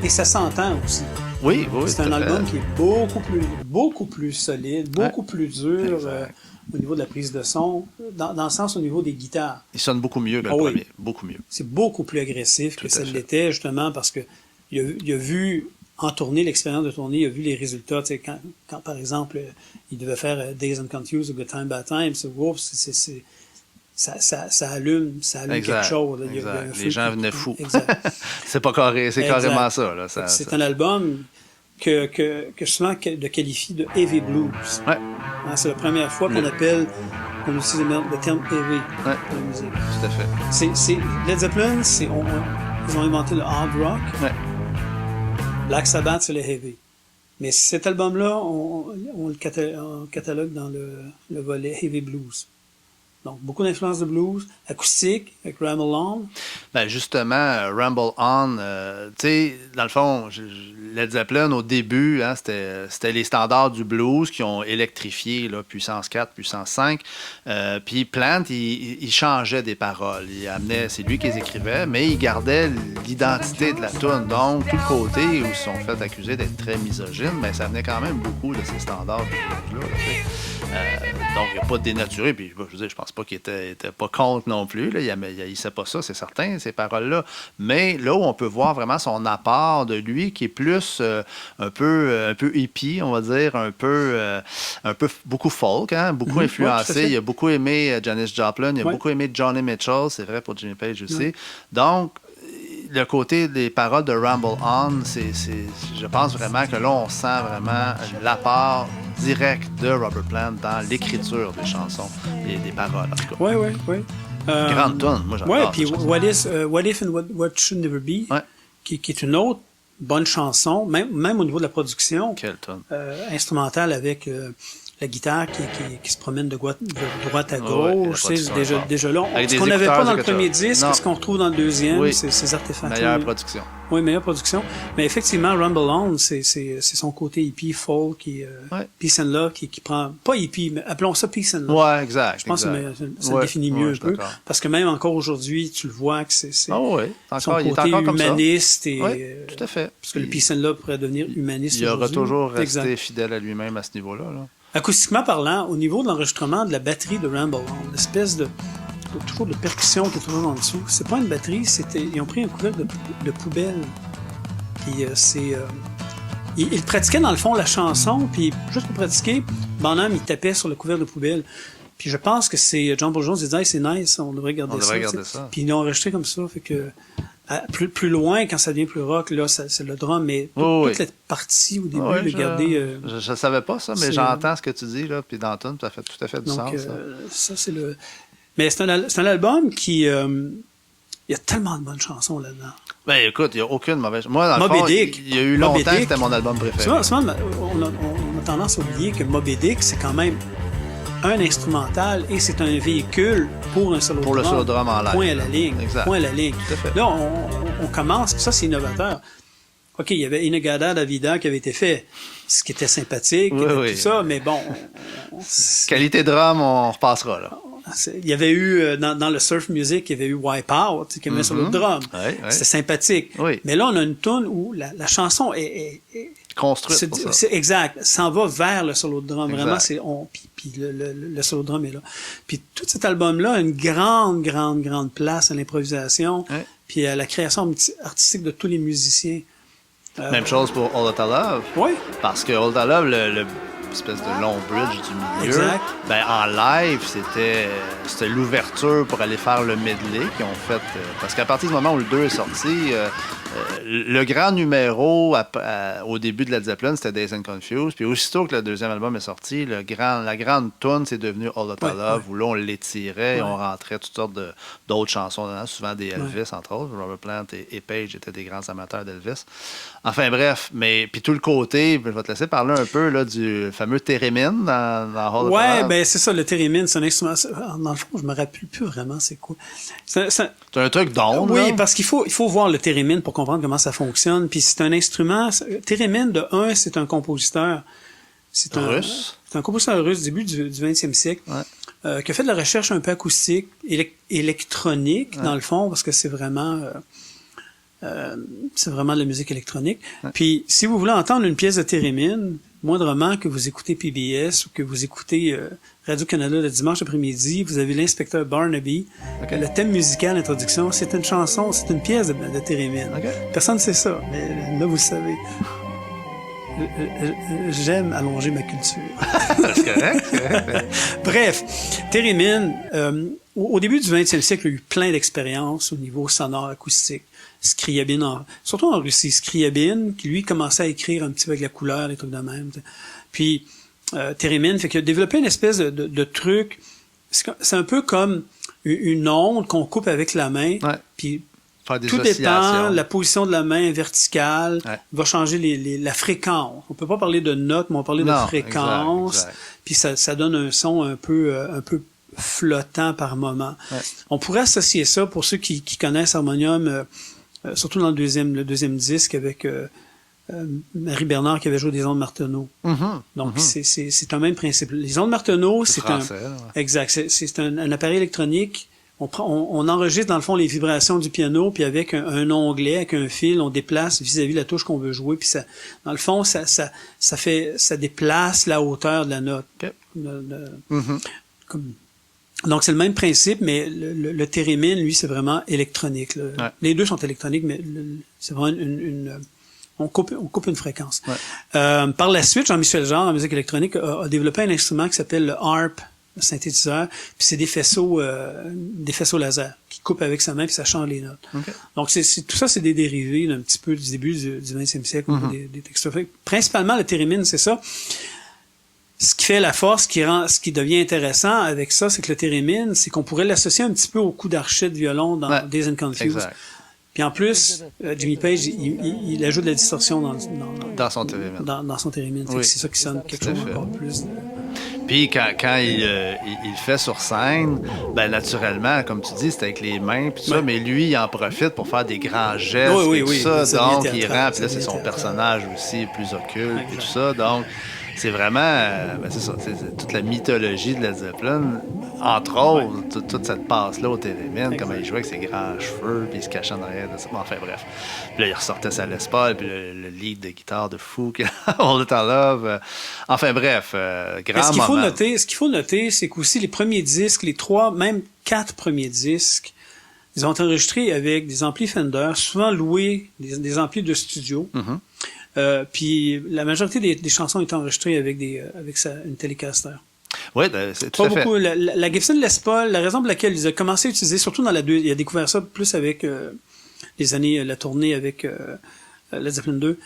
Et ça s'entend aussi. Oui. C'est un album qui est beaucoup plus solide, beaucoup plus dur au niveau de la prise de son, dans le sens au niveau des guitares. Il sonne beaucoup mieux que le premier, beaucoup mieux. C'est beaucoup plus agressif que ça l'était, justement, parce que il a vu en tournée, l'expérience de tournée, il a vu les résultats. Quand par exemple, il devait faire Days and Confused ou Good Time, Bad Time, ça allume quelque chose. Là. Les gens venaient fous. C'est pas carré, c'est carrément ça. Là, c'est un album que souvent de qualifie de heavy blues. Ouais. C'est la première fois qu'on utilise le terme heavy dans la musique. Tout à fait. Led Zeppelin, ils ont inventé le hard rock. Ouais. Black Sabbath, c'est le heavy. Mais cet album-là, on le catalogue dans le volet Heavy Blues. Donc, beaucoup d'influences de blues, acoustique, avec Ramble On. Ben justement, Ramble On, tu sais, dans le fond, Led Zeppelin, au début, hein, c'était les standards du blues qui ont électrifié, là, puissance 4, puissance 5. Puis Plant, il changeait des paroles. C'est lui qui les écrivait, mais il gardait l'identité de la tune. Donc, tout le côté où ils se sont fait accuser d'être très misogynes, ben, ça venait quand même beaucoup de ces standards du blues-là. Donc, il n'a pas dénaturé. Puis, je veux dire, je pense pas qu'il était pas contre non plus. Là. Il sait pas ça, c'est certain, ces paroles-là. Mais là où on peut voir vraiment son apport de lui, qui est plus un peu hippie, on va dire, un peu beaucoup folk, hein, beaucoup influencé. Il a beaucoup aimé Janis Joplin, il a beaucoup aimé Johnny Mitchell, c'est vrai pour Jimmy Page aussi. Donc, le côté des paroles de Ramble On, je pense vraiment que là, on sent vraiment l'apport direct de Robert Plant dans l'écriture des chansons et des paroles, en tout cas. Oui. Grande tune, moi j'adore. Oui, puis What If and What Should Never Be, qui est une autre bonne chanson, même au niveau de la production. Quelle tune. Instrumentale avec la guitare qui se promène de droite à gauche. Déjà là, ce qu'on n'avait pas dans le premier disque, ce qu'on retrouve dans le deuxième, c'est ces artefacts. Meilleure production. Oui, meilleure production. Mais effectivement, Ramble On, c'est son côté hippie, folk, Peace and Love, qui prend, pas hippie, mais appelons ça Peace and Love. Ouais, exact. Je pense que ça le définit mieux un peu. Parce que même encore aujourd'hui, tu le vois que c'est son côté humaniste. Tout à fait. Parce que le Peace and Love pourrait devenir humaniste. Il aura toujours resté fidèle à lui-même à ce niveau-là. Là. Acoustiquement parlant, au niveau de l'enregistrement de la batterie de Ramble On, l'espèce de percussion qui est toujours en dessous, c'est pas une batterie, ils ont pris un couvercle de poubelle. Puis ils pratiquaient dans le fond la chanson, puis juste pour pratiquer, Bonham il tapait sur le couvercle de poubelle. Puis je pense que c'est John Paul Jones qui disait c'est nice, on devrait garder ça. Puis ils l'ont enregistré comme ça, fait que plus loin, quand ça devient plus rock, là, c'est le drum, mais toute la partie au début, de garder... je savais pas ça, mais j'entends ce que tu dis, là, puis dans le tune, ça fait tout à fait du sens. Ça, c'est le... Mais c'est un album qui... il y a tellement de bonnes chansons là-dedans. Ben écoute, il n'y a aucune mauvaise... Moi, dans le fond, il y a eu longtemps que c'était mon album préféré. Souvent, on a tendance à oublier que Moby Dick, c'est quand même un instrumental et c'est un véhicule pour un solo drum. Pour le solo drum en live. Point à la ligne. Exact. Point à la ligne. Tout à fait. Là, on commence, ça c'est innovateur. OK, il y avait Inagada Davida qui avait été fait, ce qui était sympathique, tout ça, mais bon... Qualité drum, on repassera, là. Il y avait eu, dans le surf music, il y avait eu Wipeout, qui met sur le drum. C'était sympathique. Mais là, on a une tune où la chanson est construite pour ça. C'est exact. S'en va vers le solo de drum. Vraiment, puis le solo de drum est là. Puis tout cet album-là a une grande place à l'improvisation, puis à la création artistique de tous les musiciens. Même chose pour All That I Love. Oui. Parce que All That I Love, l'espèce de long bridge du milieu, ben en live, c'était l'ouverture pour aller faire le medley qu'ils ont fait. Parce qu'à partir du moment où le 2 est sorti, le grand numéro au début de Led Zeppelin, c'était Dazed and Confused. Puis aussitôt que le deuxième album est sorti, la grande tune, c'est devenu All That I Love, où là, on l'étirait et on rentrait toutes sortes d'autres chansons dedans, souvent des Elvis, entre autres. Robert Plant et Page étaient des grands amateurs d'Elvis. Enfin bref, mais puis tout le côté, je vais te laisser parler un peu là, du fameux thérémine dans All That I Love. Ben c'est ça, le thérémine, c'est un instrument. Dans le fond, je me rappelle plus vraiment c'est quoi. C'est un truc d'onde. Oui, là. parce qu'il faut voir le thérémine pour comprendre comment ça fonctionne. Puis c'est un instrument. Thérémine, c'est un compositeur. C'est russe. C'est un compositeur russe du début du 20e siècle. Qui a fait de la recherche un peu acoustique, électronique, dans le fond, parce que c'est vraiment de la musique électronique. Puis, si vous voulez entendre une pièce de thérémine, moindrement que vous écoutez PBS ou que vous écoutez Radio-Canada le dimanche après-midi, vous avez l'inspecteur Barnaby. Le thème musical, l'introduction, c'est une chanson, c'est une pièce de thérémine. Personne ne sait ça, mais là, vous le savez. J'aime allonger ma culture. C'est correct. Bref, thérémine, au début du 20e siècle, il y a eu plein d'expériences au niveau sonore, acoustique. Scriabine, surtout en Russie, Scriabine, qui lui commençait à écrire un petit peu avec la couleur, des trucs de même. Puis, thérémine, fait qu'il a développé une espèce de truc. C'est un peu comme une onde qu'on coupe avec la main, puis faire des tout oscillations. dépend, la position de la main verticale Ouais. va changer la fréquence. On peut pas parler de notes, mais on va parler de fréquence. Exact. Puis ça donne un son un peu flottant par moment. Ouais. On pourrait associer ça pour ceux qui connaissent Harmonium, surtout dans le deuxième disque avec Marie Bernard qui avait joué des ondes Martenot. Donc c'est un même principe. Les ondes Martenot, c'est français, exact, c'est un appareil électronique. On enregistre dans le fond les vibrations du piano, puis avec un onglet, avec un fil, on déplace vis-à-vis la touche qu'on veut jouer, puis ça, dans le fond, ça déplace la hauteur de la note. Okay. Donc c'est le même principe, mais le thérémine, lui, c'est vraiment électronique. Ouais. Les deux sont électroniques, mais c'est vraiment on coupe une fréquence. Ouais. Par la suite, Jean-Michel Jarre, en musique électronique, a développé un instrument qui s'appelle le harp, le synthétiseur, puis c'est des faisceaux laser qui coupent avec sa main puis ça change les notes. Okay. Donc tout ça, c'est des dérivés d'un petit peu du début du 20e siècle, des textures. Principalement, le thérémine, c'est ça. Ce qui fait la force, ce qui devient intéressant avec ça, c'est que le thérémine, c'est qu'on pourrait l'associer un petit peu au coup d'archet de violon dans Dazed and Confused. Exact. Puis en plus, Jimmy Page, il ajoute de la distorsion dans son thérémine. Dans son thérémine. Oui. C'est ça qui sonne quelque chose encore plus. Puis quand il fait sur scène, ben naturellement, comme tu dis, c'est avec les mains puis tout ça, mais lui, il en profite pour faire des grands gestes et tout ça. Donc il rend, puis là c'est son personnage aussi plus occulte et tout ça. Donc c'est vraiment, c'est ça, c'est toute la mythologie de Led Zeppelin, entre autres, toute cette passe-là au thérémine, comment il jouait avec ses grands cheveux, puis il se cachait en arrière de ça. Bon, enfin bref. Puis là, il ressortait sa Les Paul, puis le lead de guitare de fou, All It I Love. Enfin bref, grand moment. Ce qu'il faut noter, c'est qu'aussi les premiers disques, les 3, même 4 premiers disques, ils ont été enregistrés avec des amplis Fender, souvent loués, des amplis de studio. Puis la majorité des chansons étaient enregistrées avec une Telecaster. Oui, c'est tout à fait. La Gibson Les Paul, la raison pour laquelle ils ont commencé à utiliser, surtout dans il a découvert ça plus avec la tournée avec Led Zeppelin 2,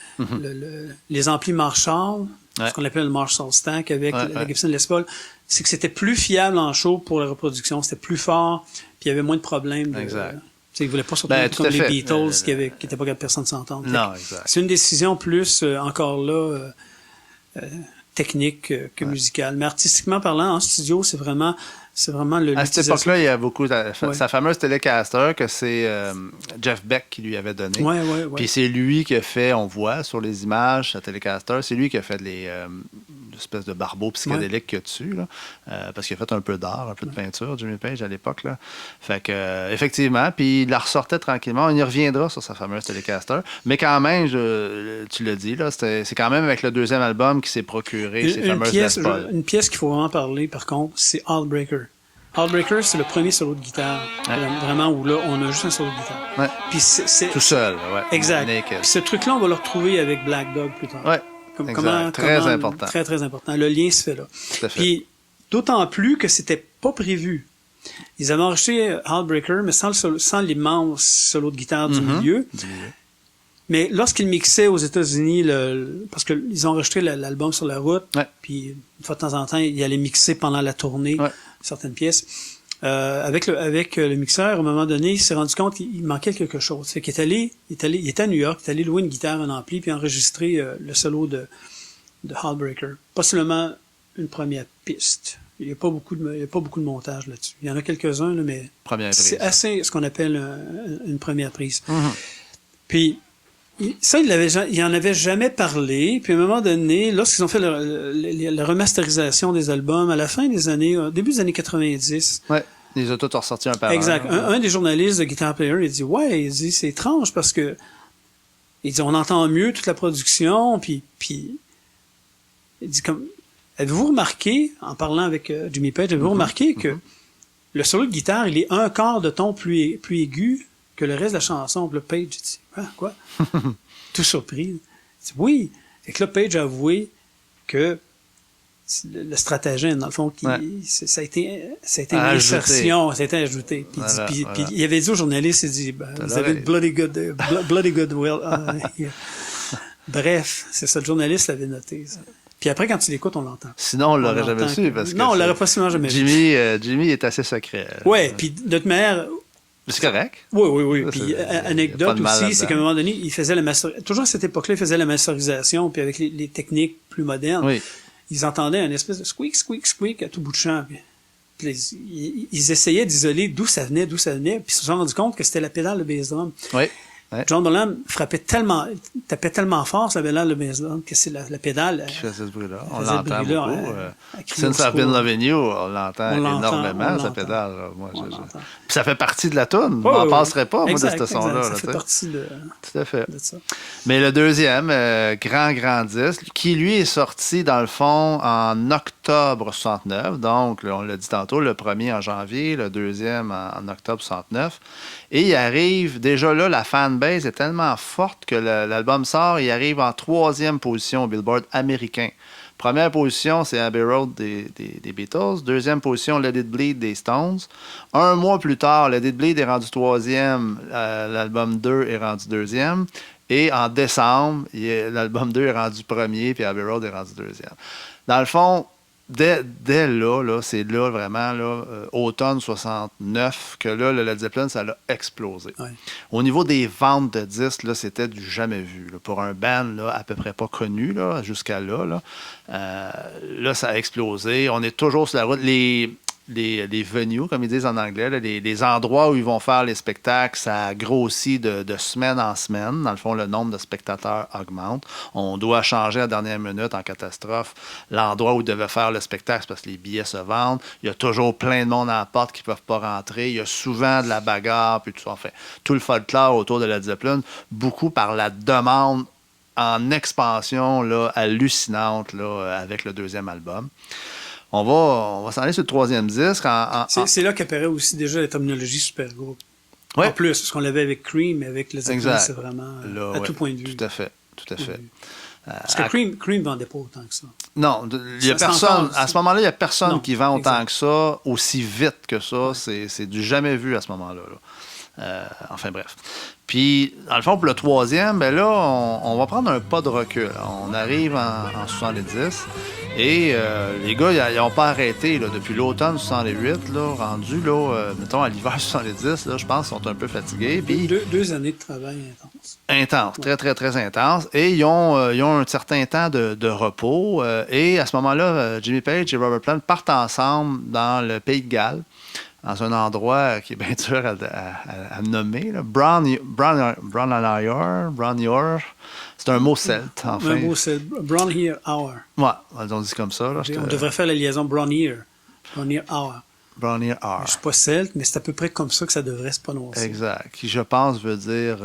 les amplis Marshall, ce qu'on appelle le Marshall Stack avec la Gibson Les Paul, c'est que c'était plus fiable en show pour la reproduction, c'était plus fort, puis il y avait moins de problèmes. Exact. Ils ne voulaient pas sortir comme les Beatles qui n'étaient pas capables de personne s'entendre. Non, exact. C'est une décision plus, encore là, technique que musicale. Mais artistiquement parlant, en studio, c'est vraiment le... À cette époque-là, il y a beaucoup... Sa fameuse Telecaster que c'est Jeff Beck qui lui avait donné. Ouais. Puis c'est lui qui a fait, on voit sur les images, sa Telecaster, c'est lui qui a fait l'espèce de barbeau psychédélique qu'il y a dessus, là, parce qu'il a fait un peu d'art, un peu de peinture, Jimmy Page, à l'époque. Là. Fait que, effectivement, puis il la ressortait tranquillement. On y reviendra sur sa fameuse Telecaster. Mais quand même, tu l'as dit, là, c'est quand même avec le deuxième album qu'il s'est procuré ces fameuses Les Paul. Une pièce qu'il faut vraiment parler, par contre, c'est Heartbreaker. Heartbreaker, c'est le premier solo de guitare, vraiment, où là, on a juste un solo de guitare. Ouais. Puis c'est tout seul, Exact. Puis ce truc-là, on va le retrouver avec Black Dog plus tard. Ouais. Très important. Très, très important. Le lien se fait là. Puis, d'autant plus que c'était pas prévu. Ils avaient enregistré Heartbreaker, mais sans l'immense solo de guitare du milieu. Mais lorsqu'ils mixaient aux États-Unis, parce qu'ils ont enregistré l'album sur la route, puis une fois de temps en temps, ils allaient mixer pendant la tournée certaines pièces. Avec le mixeur, à un moment donné, il s'est rendu compte qu'il manquait quelque chose. Fait qu'il il était à New York, il est allé louer une guitare, un ampli, puis enregistrer le solo de Heartbreaker. Possiblement une première piste. Il n'y a pas beaucoup de montage là-dessus. Il y en a quelques-uns, là, mais c'est assez ce qu'on appelle une première prise. Puis ça, il en avait jamais parlé. Puis à un moment donné, lorsqu'ils ont fait la remasterisation des albums, à la fin des années, début des années 90. Ouais, ils ont tous ressortis un par un. Exact. Un des journalistes de Guitar Player, il dit, c'est étrange parce que, il dit, on entend mieux toute la production, puis il dit comme, avez-vous remarqué, en parlant avec Jimmy Page, avez-vous remarqué que le solo de guitare, il est un quart de ton plus aigu que le reste de la chanson? Puis le Page dit, quoi? Tout surpris. Il dit, oui. Fait que là, Page a avoué que le stratagème, dans le fond, ça a été une insertion, ça a été ajouté. Puis il avait dit au journaliste, il dit, vous avez bloody good will. Bref, c'est ça, le journaliste l'avait noté, ça. Puis après, quand tu l'écoutes, on l'entend. Sinon, on l'aurait jamais su. Parce que non, on l'aurait possiblement jamais vu. Jimmy est assez secret. Ouais, puis de toute manière, C'est correct. Oui. Ça, Puis, anecdote aussi, c'est qu'à un moment donné, il faisait toujours à cette époque-là, il faisait la masterisation, puis avec les techniques plus modernes, ils entendaient un espèce de squeak, squeak, squeak à tout bout de champ. Puis ils essayaient d'isoler d'où ça venait, puis ils se sont rendus compte que c'était la pédale de bass drum. Oui. John Bonham tapait tellement fort sur la pédale de bass drum que c'est la pédale qui faisait ce bruit-là. On l'entend beaucoup. Since I've Been Loving You, on l'entend énormément, sa pédale. Puis ça fait partie de la toune. On n'en passerait pas, moi, de ce son-là. Ça fait partie de Tout à fait. De ça. Mais le deuxième, grand disque, qui lui est sorti, dans le fond, en octobre 69. Donc, on l'a dit tantôt, le premier en janvier, le deuxième en octobre 69. Et il arrive, déjà là, la fanbase est tellement forte que l'album sort, il arrive en 3e position au Billboard américain. Première position, c'est Abbey Road des Beatles. 2e position, Let It Bleed des Stones. Un mois plus tard, Let It Bleed est rendu 3e, l'album 2 est rendu 2e. Et en décembre, l'album 2 est rendu 1er, puis Abbey Road est rendu 2e. Dans le fond, dès là, c'est là vraiment, automne 69, que là, le Led Zeppelin, ça l'a explosé. Ouais. Au niveau des ventes de disques, là, c'était du jamais vu. Là. Pour un band là, à peu près pas connu là, jusqu'à là, là, ça a explosé. On est toujours sur la route. Les venues, comme ils disent en anglais, là, les endroits où ils vont faire les spectacles, ça grossit de semaine en semaine. Dans le fond, le nombre de spectateurs augmente. On doit changer à la dernière minute en catastrophe l'endroit où ils devaient faire le spectacle parce que les billets se vendent. Il y a toujours plein de monde à la porte qui ne peuvent pas rentrer. Il y a souvent de la bagarre, puis tout ça. Enfin, tout le folklore autour de Led Zeppelin, beaucoup par la demande en expansion là, hallucinante là, avec le deuxième album. On va s'en aller sur le troisième disque. C'est là qu'apparaît aussi déjà la terminologie supergroupe. Ouais. En plus, parce qu'on l'avait avec Cream, mais avec les Zeppelin, c'est vraiment là, à tout point de vue. Tout à fait. Parce que Cream vendait pas autant que ça. Non, il y a personne. À ce moment-là, il n'y a personne qui vend autant que ça, aussi vite que ça. Ouais. C'est du jamais vu à ce moment-là. Enfin bref. Puis, dans le fond, pour le troisième, ben là, on va prendre un pas de recul. On arrive en 70 et les gars, ils n'ont pas arrêté là, depuis l'automne 68, là, rendu, là, mettons, à l'hiver 70, là, je pense qu'ils sont un peu fatigués. Puis, deux années de travail intense. Intense, très, très, très intense. Et ils ont un certain temps de repos. Et à ce moment-là, Jimmy Page et Robert Plant partent ensemble dans le Pays de Galles, dans un endroit qui est bien dur à nommer. Là. Brownior. C'est un mot celte, enfin. Un mot celte. Brownier Hour. Ouais, on dit comme ça. Là, on devrait faire la liaison Brownier Hour. Brownier Hour. Je ne suis pas celte, mais c'est à peu près comme ça que ça devrait se prononcer. Exact. Qui, je pense, veut dire...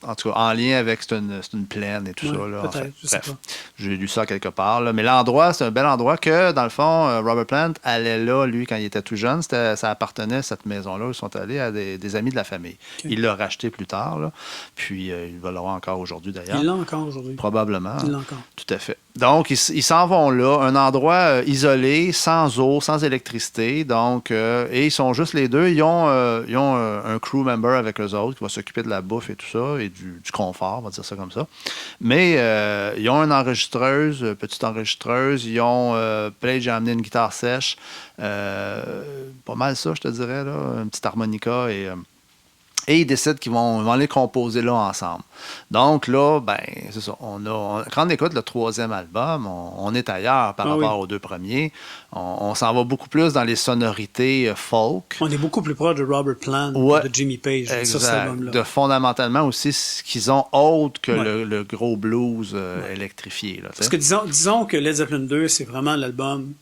en tout cas, en lien avec c'est une plaine et tout ça. Là, peut-être, je sais pas. J'ai lu ça quelque part. Là. Mais l'endroit, c'est un bel endroit que, dans le fond, Robert Plant allait là, lui, quand il était tout jeune. Ça appartenait, cette maison-là. Ils sont allés à des amis de la famille. Okay. Il l'a racheté plus tard. Là. Puis, il va l'avoir encore aujourd'hui, d'ailleurs. Il l'a encore aujourd'hui. Probablement. Il l'a encore. Tout à fait. Donc, ils s'en vont là, un endroit isolé, sans eau, sans électricité. Donc, et ils sont juste les deux. Ils ont un crew member avec eux autres qui va s'occuper de la bouffe et tout ça, et du confort, on va dire ça comme ça. Mais ils ont une petite enregistreuse. Ils ont, Page a amené une guitare sèche. Pas mal ça, je te dirais, là. Un petit harmonica et ils décident qu'ils vont les composer là ensemble. Donc là, ben, c'est ça. Quand on écoute le troisième album, on est ailleurs par rapport aux deux premiers. On s'en va beaucoup plus dans les sonorités folk. On est beaucoup plus proche de Robert Plant que de Jimmy Page. Exact. De fondamentalement aussi ce qu'ils ont autre que le gros blues électrifié. Là, parce que disons que Led Zeppelin 2, c'est vraiment l'album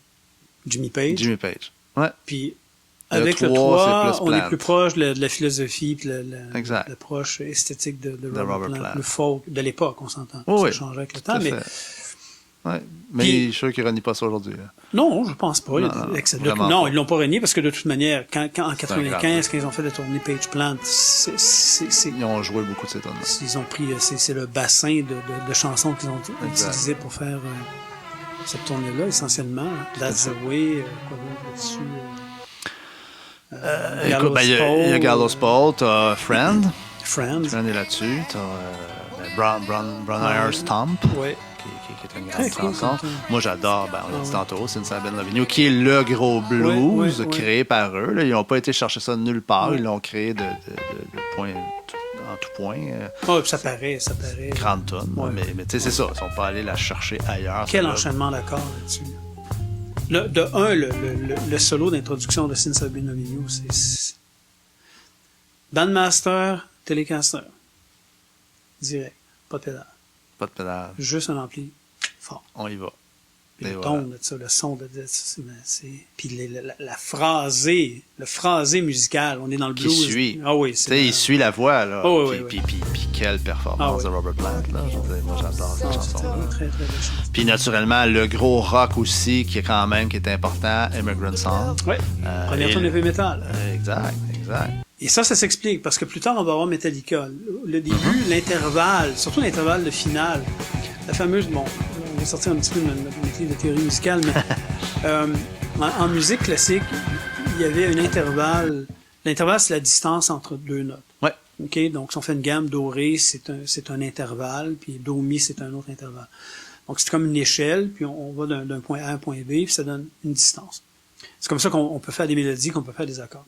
Jimmy Page. Jimmy Page. Ouais. Puis avec le 3, on est plus proche de la philosophie et l'approche esthétique de Robert Plant. Le folk de l'époque, on s'entend. Ça change avec le temps. Mais je suis sûr qu'ils ne renient pas ça aujourd'hui. Là. Non, je ne pense pas. Non, ils ne l'ont pas renié parce que de toute manière, quand en 95, quand ils ont fait la tournée Page Plant, ils ont joué beaucoup de ces tonnes. Ils ont pris, c'est le bassin de chansons qu'ils ont utilisé pour faire cette tournée-là, essentiellement. That's the Way, quoi d'autre là-dessus. Il y a Gallows Pole, t'as Friend. Friend est là-dessus. T'as Brown Eyre Stomp. Oui. qui est une grande chanson. Moi, j'adore, on l'a dit tantôt, Since I've Been Loving You, qui est le gros blues créé par eux. Là. Ils n'ont pas été chercher ça de nulle part. Ils l'ont créé de point, en tout point. Ça paraît. Grande tonne. Mais tu sais, c'est ça. Ils ne sont pas allés la chercher ailleurs. Quel enchaînement d'accords là-dessus. Le solo d'introduction de Since I've Been Loving You, c'est Bandmaster, Telecaster. Direct. Pas de pédale. Pas de pédale. Juste un ampli fort. On y va. Puis le ton de ça, le son de ça, puis la phrasé, le phrasé musical, on est dans le blues. Qui suit. Ah oui, c'est il suit la voix, là. Puis quelle performance de Robert Plant, là. Moi, j'adore cette chanson-là. Très, très belle chanson. Puis naturellement, le gros rock aussi, qui est important, Immigrant Song. Oui. Première tourne de heavy metal. Exact. Et ça s'explique, parce que plus tard, on va avoir Metallica. Le début, l'intervalle, surtout l'intervalle de finale, la fameuse, on va sortir un petit peu de notre livre de théorie musicale, mais en musique classique, il y avait un intervalle. L'intervalle, c'est la distance entre deux notes. Ouais. OK? Donc, si on fait une gamme dorée, c'est un intervalle, puis do mi, c'est un autre intervalle. Donc, c'est comme une échelle, puis on va d'un point A à un point B, puis ça donne une distance. C'est comme ça qu'on peut faire des mélodies, qu'on peut faire des accords.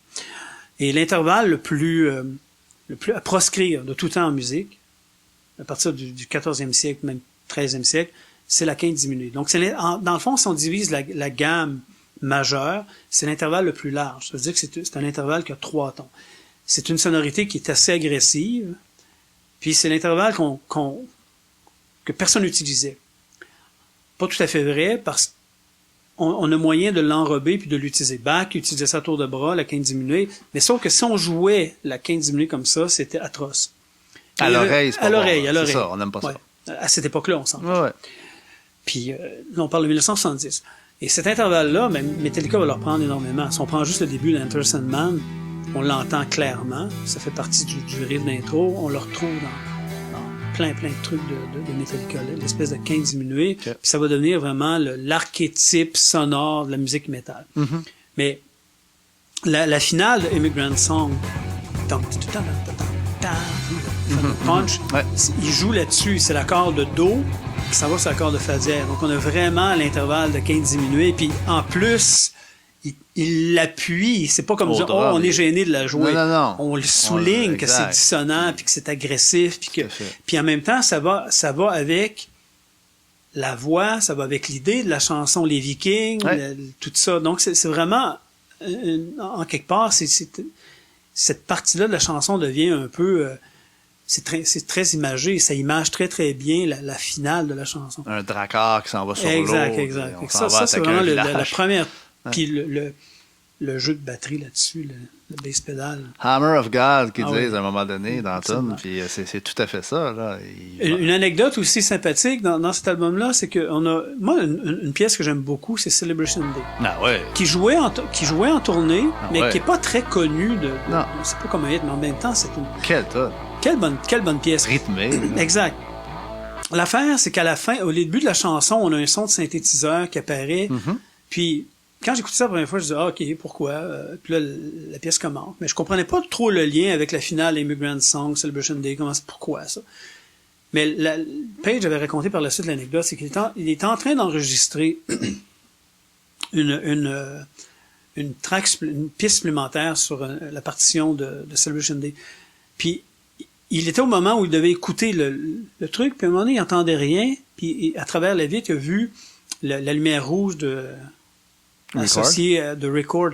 Et l'intervalle le plus à proscrire de tout temps en musique, à partir du 14e siècle, même 13e siècle, c'est la quinte diminuée. Donc, dans le fond, si on divise la gamme majeure, c'est l'intervalle le plus large. Ça veut dire que c'est un intervalle qui a 3 tons. C'est une sonorité qui est assez agressive, puis c'est l'intervalle que personne n'utilisait. Pas tout à fait vrai, parce qu'on a moyen de l'enrober puis de l'utiliser. Bach utilisait ça à tour de bras, la quinte diminuée, mais sauf que si on jouait la quinte diminuée comme ça, c'était atroce. À l'oreille, c'est pas à l'oreille. C'est ça, on n'aime pas ça. À cette époque-là, on s'en ouais. Puis, là, on parle de 1970. Et cet intervalle-là, Metallica va leur prendre énormément. Si on prend juste le début d'Enter Sandman, on l'entend clairement. Ça fait partie du riff d'intro. On le retrouve dans plein de trucs de Metallica, l'espèce de quinte diminuée. Okay. Puis ça va devenir vraiment l'archétype sonore de la musique métal. Mm-hmm. Mais la finale de Immigrant Song, punch, il joue là-dessus. C'est l'accord de Do, puis ça va sur l'accord de Fa dièse. Donc on a vraiment l'intervalle de quinte diminuée. Puis en plus, il l'appuie. C'est pas comme dire, on est gêné de la jouer. Non. On le souligne que c'est dissonant, puis que c'est agressif, puis en même temps, ça va avec la voix, ça va avec l'idée de la chanson Les Vikings, tout ça. Donc c'est vraiment, en quelque part, cette partie-là de la chanson devient un peu, c'est très imagé, ça image très très bien la finale de la chanson. Un dracard qui s'en va sur l'eau. Exact. Ça c'est vraiment la première. Puis le jeu de batterie là-dessus, le bass pedal. Hammer of God, qu'ils disent à un moment donné dans Tom, puis c'est tout à fait ça. Là. Une anecdote aussi sympathique dans cet album-là, c'est que moi, une pièce que j'aime beaucoup, c'est Celebration Day. Ah ouais. Qui jouait en tournée, mais qui est pas très connue. Non. C'est pas comme un hit, mais en même temps, c'est une... Quelle bonne pièce. Rythmée. Exact. L'affaire, c'est qu'à la fin, au début de la chanson, on a un son de synthétiseur qui apparaît, puis quand j'écoutais ça la première fois, je disais, OK, pourquoi? Puis là, la pièce commence. Mais je comprenais pas trop le lien avec la finale Immigrant Song, Celebration Day, pourquoi ça? Mais Page avait raconté par la suite l'anecdote, c'est qu'il était en train d'enregistrer une piste supplémentaire sur la partition de Celebration Day. Puis, il était au moment où il devait écouter le truc, puis à un moment donné, il n'entendait rien, puis à travers la vitre, il a vu la lumière rouge associé de record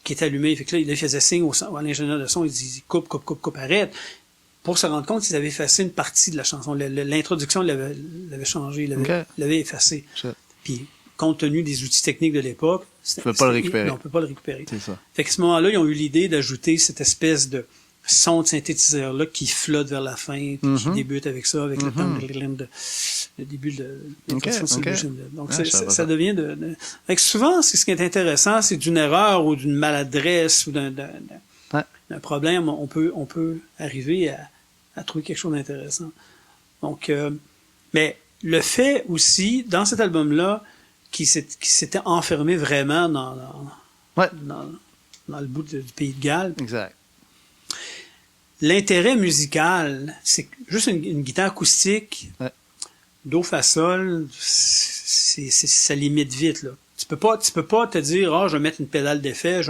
qui est allumé. Fait que là, il faisait signe à l'ingénieur de son, il dit coupe, arrête. Pour se rendre compte qu'ils avaient effacé une partie de la chanson. L'introduction l'avait changé, l'avait effacé. Puis, compte tenu des outils techniques de l'époque, on peut pas le récupérer. Non, on peut pas le récupérer. C'est ça. Fait qu'à ce moment-là, ils ont eu l'idée d'ajouter cette espèce de son de synthétiseur-là qui flotte vers la fin, puis qui débute avec ça, avec le début de Celebration Day. Donc, ça devient Fait que souvent, ce qui est intéressant, c'est d'une erreur ou d'une maladresse ou d'un problème, on peut arriver à trouver quelque chose d'intéressant. Donc, mais le fait aussi, dans cet album-là, qui s'était enfermé vraiment dans le bout du pays de Galles. Exact. L'intérêt musical, c'est juste une guitare acoustique Do, fa, sol, ça limite vite, là. Tu peux pas te dire, je vais mettre une pédale d'effet,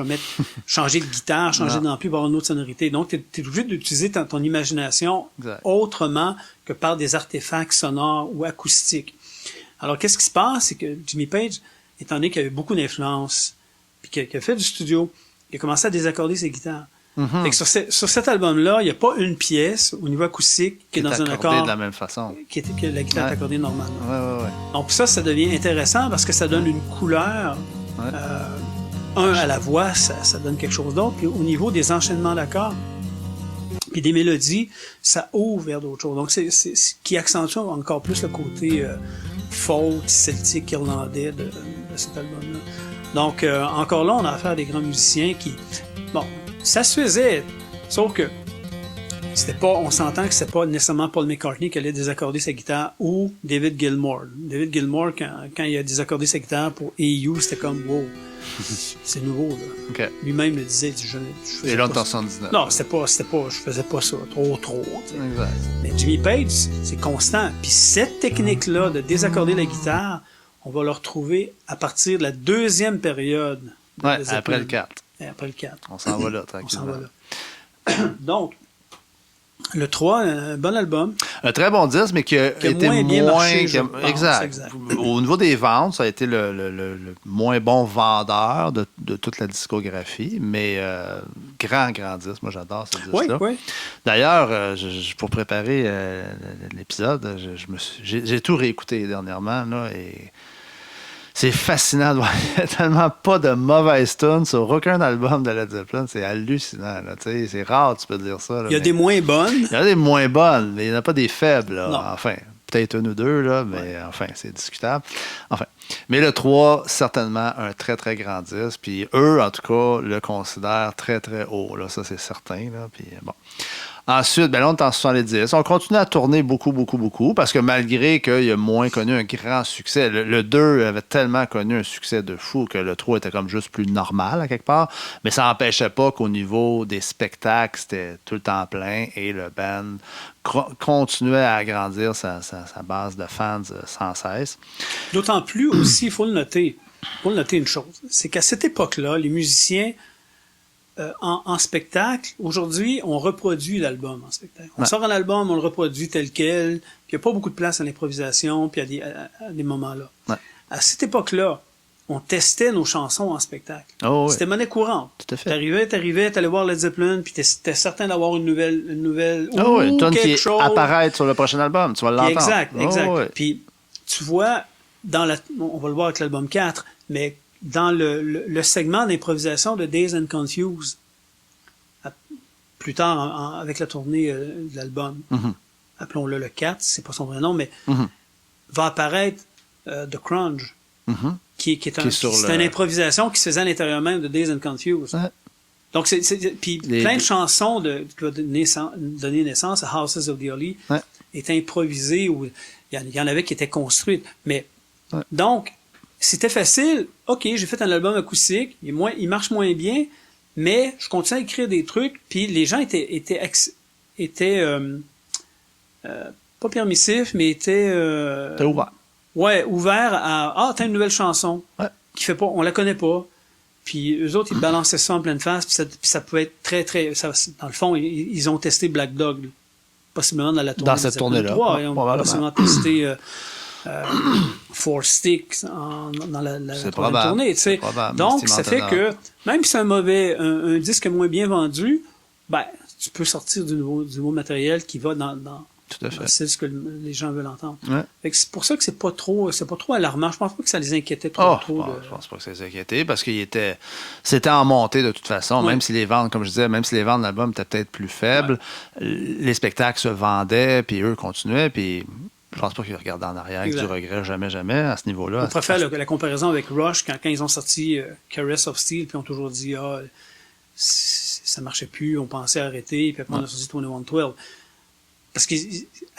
changer de guitare, changer d'ampli pour avoir une autre sonorité. Donc, tu es obligé d'utiliser ton imagination autrement que par des artefacts sonores ou acoustiques. Alors, qu'est-ce qui se passe? C'est que Jimmy Page, étant donné qu'il avait beaucoup d'influence, puis qu'il a fait du studio, il a commencé à désaccorder ses guitares. Fait que sur cet album-là, il n'y a pas une pièce au niveau acoustique qui est dans un accord de la même façon. Que la guitare est accordée normalement. Ouais. Donc ça devient intéressant parce que ça donne une couleur. À la voix, ça donne quelque chose d'autre. Puis au niveau des enchaînements d'accords, puis des mélodies, ça ouvre vers d'autres choses. Donc c'est ce qui accentue encore plus le côté folk, celtique, irlandais de cet album-là. Donc encore là, on a affaire à des grands musiciens qui... Bon, ça se faisait, sauf que on s'entend que c'était pas nécessairement Paul McCartney qui allait désaccorder sa guitare ou David Gilmour. David Gilmour, quand il a désaccordé sa guitare pour AU, c'était comme, wow, c'est nouveau, là. Okay. Lui-même le disait, je et là, en 79. Non, c'était pas, je faisais pas ça, trop. Exact. Mais Jimmy Page, c'est constant. Puis cette technique-là de désaccorder la guitare, on va le retrouver à partir de la deuxième période. Après le 4. Après le 4. On s'en va là, tranquillement. On s'en va là. Donc, le 3, un bon album. Un très bon disque, mais qui a été moins bien marché, exact. Au niveau des ventes, ça a été le moins bon vendeur de toute la discographie, mais grand disque. Moi, j'adore ce disque-là. Oui. D'ailleurs, pour préparer l'épisode, j'ai tout réécouté dernièrement, là, et... C'est fascinant de voir. Il n'y a tellement pas de mauvaises tunes sur aucun album de Led Zeppelin. C'est hallucinant. Là. C'est rare, tu peux dire ça. Là, il y a des moins bonnes. Il y a des moins bonnes, mais il n'y en a pas des faibles. Là. Enfin, peut-être une ou deux, là, mais enfin, c'est discutable. Enfin. Mais le 3, certainement un très, très grand disque. Puis eux, en tout cas, le considèrent très, très haut. Là. Ça, c'est certain. Là. Puis, bon. Ensuite, là, on est en 70. On continue à tourner beaucoup, parce que malgré qu'il a moins connu un grand succès, le 2 avait tellement connu un succès de fou que le 3 était comme juste plus normal, à quelque part, mais ça n'empêchait pas qu'au niveau des spectacles, c'était tout le temps plein et le band continuait à agrandir sa base de fans sans cesse. D'autant plus aussi, il faut le noter une chose, c'est qu'à cette époque-là, les musiciens en spectacle, aujourd'hui, on reproduit l'album en spectacle. On sort un album, on le reproduit tel quel, puis il n'y a pas beaucoup de place à l'improvisation, puis à des moments-là. Ouais. À cette époque-là, on testait nos chansons en spectacle. Oh, c'était monnaie courante. Tout à fait. T'allais voir Led Zeppelin, puis t'étais certain d'avoir une nouvelle une tonne qui apparaît sur le prochain album, tu vas l'entendre. Exact. Oh, puis tu vois, on va le voir avec l'album 4, mais dans le segment d'improvisation de Dazed and Confused, plus tard avec la tournée de l'album, appelons-le le 4, c'est pas son vrai nom, mais va apparaître The Crunge, qui est une improvisation qui se faisait à l'intérieur même de Dazed and Confused. Ouais. Donc, puis plein de chansons qui vont donner naissance à Houses of the Holy étaient improvisées, ou il y en avait qui étaient construites. Mais, donc, c'était facile. OK, j'ai fait un album acoustique, il marche moins bien, mais je continue à écrire des trucs, puis les gens étaient pas permissifs, mais étaient ouverts. Ouais, ouverts à t'as une nouvelle chanson qui fait pas, on la connaît pas. Puis eux autres, ils balançaient ça en pleine face, puis ça pouvait être très, très... dans le fond, ils ont testé Black Dog, possiblement dans la tournée. Dans cette tournée-là. Ils ont possiblement testé Four Sticks dans la tournée. Tu sais. Donc, ça fait que, même si c'est un disque moins bien vendu, ben, tu peux sortir du nouveau matériel qui va dans c'est ce que les gens veulent entendre. Ouais. C'est pour ça que c'est pas trop alarmant. Je pense pas que ça les inquiétait trop. Je pense pas que ça les inquiétait parce c'était en montée de toute façon. Même si les ventes, comme je disais, même si les ventes de l'album étaient peut-être plus faibles, les spectacles se vendaient, puis eux continuaient, puis je pense pas qu'ils regardaient en arrière avec du regret, jamais à ce niveau-là. On préfère la comparaison avec Rush quand ils ont sorti Caress of Steel, puis ils ont toujours dit ça marchait plus, on pensait arrêter, puis après on a sorti 2112. Parce qu'à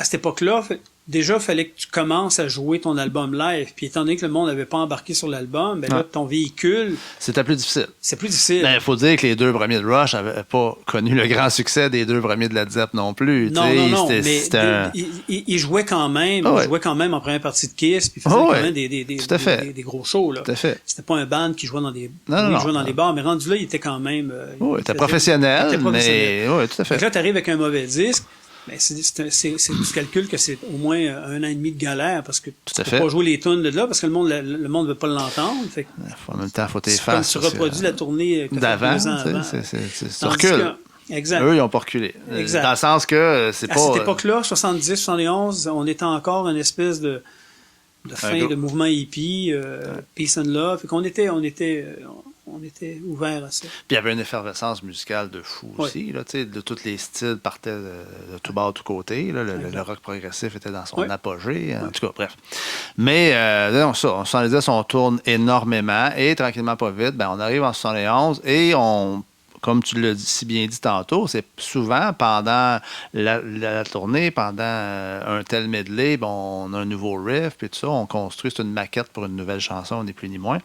cette époque-là, déjà, il fallait que tu commences à jouer ton album live. Puis étant donné que le monde n'avait pas embarqué sur l'album, ben là, ton véhicule... C'était plus difficile. C'est plus difficile. Il faut dire que les 2 premiers de Rush n'avaient pas connu le grand succès des 2 premiers de Led Zepp non plus. Non, mais ils jouaient quand même. Ils jouaient quand même en première partie de Kiss, puis ils faisaient quand même des gros shows. Là. Tout à fait. C'était pas un band qui jouait dans des, dans des bars, mais rendu là, il était quand même... il était professionnel, mais... Oui, tout à fait. Donc là, tu arrives avec un mauvais disque. Ben, c'est du calcul que c'est au moins 1 an et demi de galère parce que tu peux pas jouer les tunes de là parce que le monde veut pas l'entendre. Fait en même temps, faut t'y faire. Comme tu reproduis la tournée d'avant. Tu recules. Exact. Eux, ils n'ont pas reculé. Exact. Dans le sens que c'est pas... À cette époque-là, 70, 71, on était encore une espèce de fin de mouvement hippie, peace and love. Fait qu'on était ouvert à ça. Puis il y avait une effervescence musicale de fou aussi. Là, de tous les styles partaient de tout bas, de tout côté. Là, le rock progressif était dans son apogée. En tout cas, bref. Mais en 70, on tourne énormément. Et tranquillement, pas vite, on arrive en 71 et comme tu l'as si bien dit tantôt, c'est souvent pendant la tournée, pendant un tel medley, on a un nouveau riff, puis tout ça, on construit une maquette pour une nouvelle chanson, ni plus ni moins.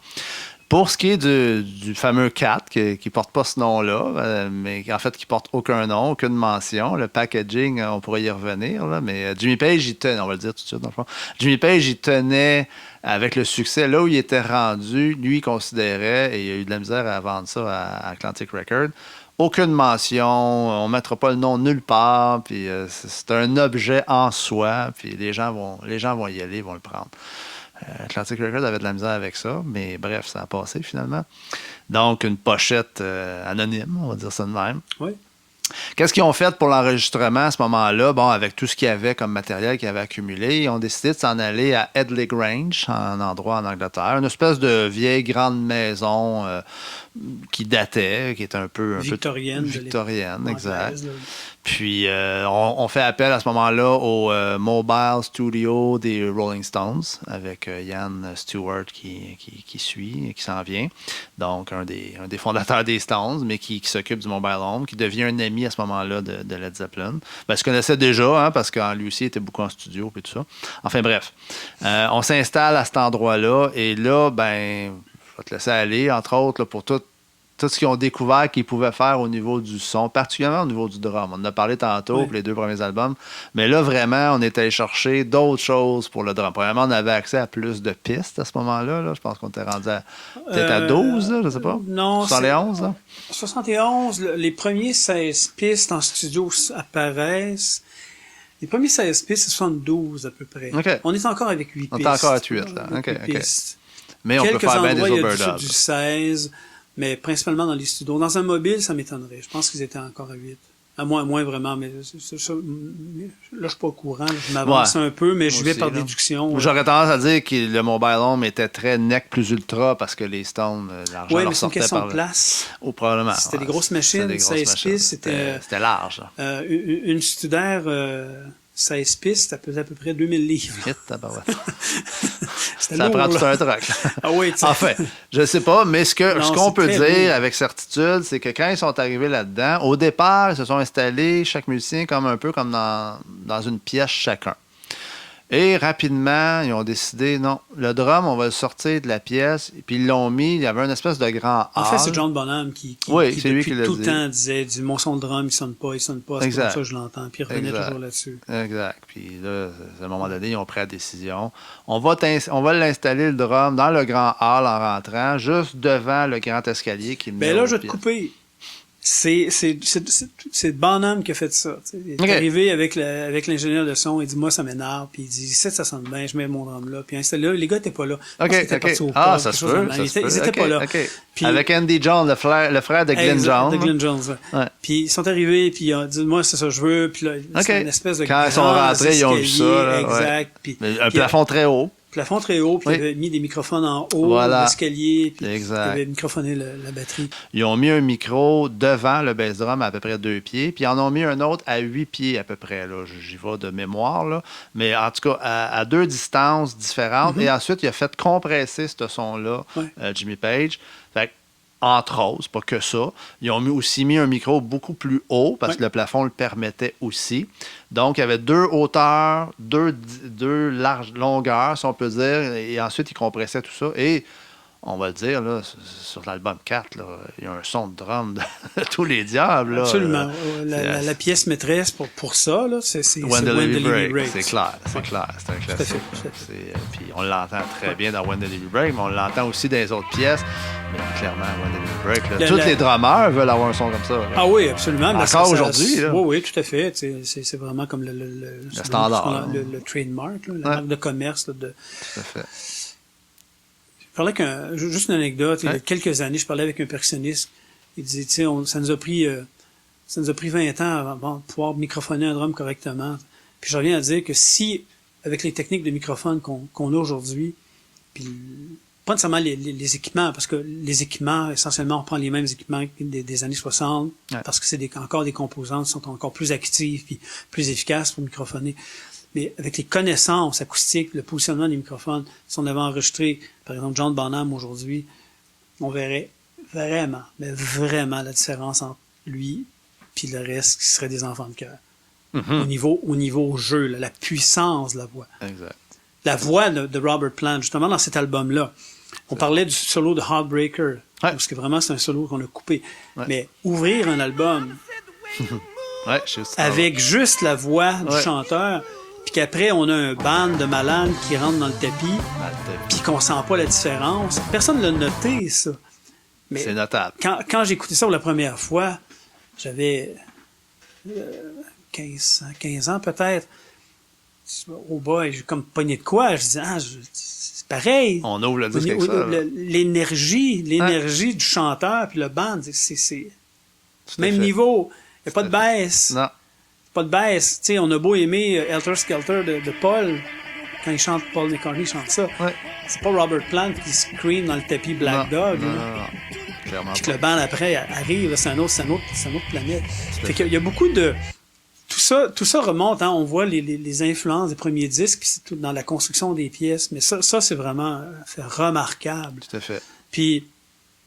Pour ce qui est du fameux Cat, qui porte pas ce nom-là, mais en fait qui porte aucun nom, aucune mention, le packaging, on pourrait y revenir, là, mais Jimmy Page, il tenait, on va le dire tout de suite dans le fond, Jimmy Page, il tenait, avec le succès, là où il était rendu, lui, il considérait, et il a eu de la misère à vendre ça à Atlantic Records, aucune mention, on ne mettra pas le nom nulle part, puis c'est un objet en soi, puis les gens vont y aller, vont le prendre. Atlantic Records avait de la misère avec ça, mais bref, ça a passé finalement. Donc, une pochette anonyme, on va dire ça de même. Oui. Qu'est-ce qu'ils ont fait pour l'enregistrement à ce moment-là? Bon, avec tout ce qu'il y avait comme matériel qu'ils avaient accumulé, ils ont décidé de s'en aller à Headley Grange, un endroit en Angleterre, une espèce de vieille grande maison qui datait, qui était un peu victorienne, exact. Puis, on fait appel à ce moment-là au Mobile Studio des Rolling Stones, avec Ian Stewart qui suit et qui s'en vient. Donc, un des fondateurs des Stones, mais qui s'occupe du Mobile Home, qui devient un ami à ce moment-là de Led Zeppelin. Il se connaissait déjà, parce qu'en lui aussi, il était beaucoup en studio et tout ça. Enfin, bref. On s'installe à cet endroit-là, et là, je vais te laisser aller, entre autres, là, pour tout ce qu'ils ont découvert qu'ils pouvaient faire au niveau du son, particulièrement au niveau du drum. On en a parlé tantôt pour les 2 premiers albums, mais là, vraiment, on est allé chercher d'autres choses pour le drum. Premièrement, on avait accès à plus de pistes à ce moment-là. Là. Je pense qu'on était rendu peut-être à 12, là, je ne sais pas. Non, 71, là. 71, les premiers 16 pistes en studio apparaissent. Les premiers 16 pistes, c'est 72 à peu près. Okay. On est encore avec 8 pistes. On est encore à 8, là. OK. Mais on quelques peut faire bien des overdubs. overdubs. Du 16, mais principalement dans les studios. Dans un mobile, ça m'étonnerait. Je pense qu'ils étaient encore à 8. À moins vraiment, mais là, je suis pas au courant. Je m'avance un peu, mais je vais par déduction. J'aurais tendance à dire que le Mobile Home était très neck plus ultra parce que les Stones, l'argent leur sortait par de place. Oh, probablement. C'était des grosses machines, 16 pistes. C'était large. Une Studer 16 pistes, ça pesait à peu près 2000 livres. Ça lourd, prend tout un truc. Ah oui, enfin, je sais pas, mais ce qu'on peut dire avec certitude, c'est que quand ils sont arrivés là-dedans, au départ, ils se sont installés, chaque musicien, un peu comme dans une pièce chacun. Et rapidement, ils ont décidé, non, le drum, on va le sortir de la pièce. Et puis ils l'ont mis, il y avait une espèce de grand hall. En fait, c'est John Bonham qui depuis tout le temps disait, mon son de drum, il sonne pas, c'est comme ça que je l'entends. Puis il revenait toujours là-dessus. Exact. Puis là, à un moment donné, ils ont pris la décision. On va l'installer, le drum, dans le grand hall en rentrant, juste devant le grand escalier qui menait là, je vais te couper. C'est Bonham qui a fait ça. T'sais. Il est arrivé avec l'ingénieur de son, il dit moi ça m'énerve, puis il dit ici ça sonne bien, je mets mon drum là, puis installé là, les gars étaient pas là. Ça se peut. Ils étaient pas là. Puis, avec Andy Jones, le frère de Glyn Jones. De Glyn Jones. Ouais. Puis ils sont arrivés, puis ils ont dit moi c'est ça que je veux, puis là c'est une espèce de quand ils sont rentrés, ils ont vu ça. Là, exact. Puis un plafond très haut. Plafond très haut, puis ils avaient mis des microphones en haut, l'escalier, puis ils avaient microphoné la batterie. Ils ont mis un micro devant le bass drum à peu près 2 pieds, puis ils en ont mis un autre à 8 pieds à peu près. Là. J'y vais de mémoire, là. Mais en tout cas, à 2 distances différentes. Et ensuite, il a fait compresser ce son-là, Jimmy Page. Fait entre autres, c'est pas que ça. Ils ont aussi mis un micro beaucoup plus haut parce que le plafond le permettait aussi. Donc, il y avait 2 hauteurs, 2 larges longueurs, si on peut dire, et ensuite, ils compressaient tout ça. Et on va le dire, là, sur l'album 4, là, il y a un son de drum de tous les diables. Là. Absolument. La pièce maîtresse pour ça, là, c'est When the Levy Break. Break. C'est clair. C'est un classique. Puis on l'entend très bien dans When the Levy Break, mais on l'entend aussi dans les autres pièces. Mais clairement, When the Levy Break, tous les drummers veulent avoir un son comme ça. Là. Ah oui, absolument. Encore aujourd'hui. Oui, tout à fait. C'est vraiment comme le standard. Le trademark, là, la marque de commerce. Là, Tout à fait. Je parlais juste une anecdote. Il y a quelques années, je parlais avec un percussionniste. Il disait, tu sais, ça nous a pris 20 ans avant de pouvoir microphoner un drum correctement. Puis je reviens à dire que si, avec les techniques de microphone qu'on a aujourd'hui, puis pas nécessairement les équipements, parce que les équipements, essentiellement, on prend les mêmes équipements des années 60, parce que c'est encore des composantes qui sont encore plus actives puis plus efficaces pour microphoner. Mais avec les connaissances acoustiques, le positionnement des microphones, si on avait enregistré, par exemple, John Bonham aujourd'hui, on verrait vraiment, mais vraiment la différence entre lui puis le reste qui serait des enfants de cœur. Mm-hmm. Au niveau jeu, là, la puissance de la voix. Exact. La voix de Robert Plant, justement dans cet album-là, on parlait du solo de Heartbreaker, parce que vraiment c'est un solo qu'on a coupé. Mais ouvrir un album avec juste la voix du chanteur, puis qu'après, on a un band de malades qui rentre dans le tapis, puis qu'on sent pas la différence. Personne ne l'a noté, ça. Mais c'est notable. Quand j'ai écouté ça pour la première fois, j'avais 15 ans peut-être. Oh boy, j'ai comme pogné de quoi. Je disais, c'est pareil. On ouvre le disque avec ça. L'énergie du chanteur, puis le band, c'est même niveau. Il n'y a pas de baisse. Non. Pas de baisse. Tu sais, on a beau aimer Helter Skelter de Paul, quand il chante, Paul McCartney chante ça. Ouais. C'est pas Robert Plant qui scream dans le tapis Black Dog. Non. Clairement. Puis que le band après arrive, c'est une autre planète. Fait qu'il y a beaucoup de... Tout ça remonte, hein, on voit les influences des premiers disques, puis c'est tout dans la construction des pièces. Mais ça c'est vraiment remarquable. Tout à fait. Puis...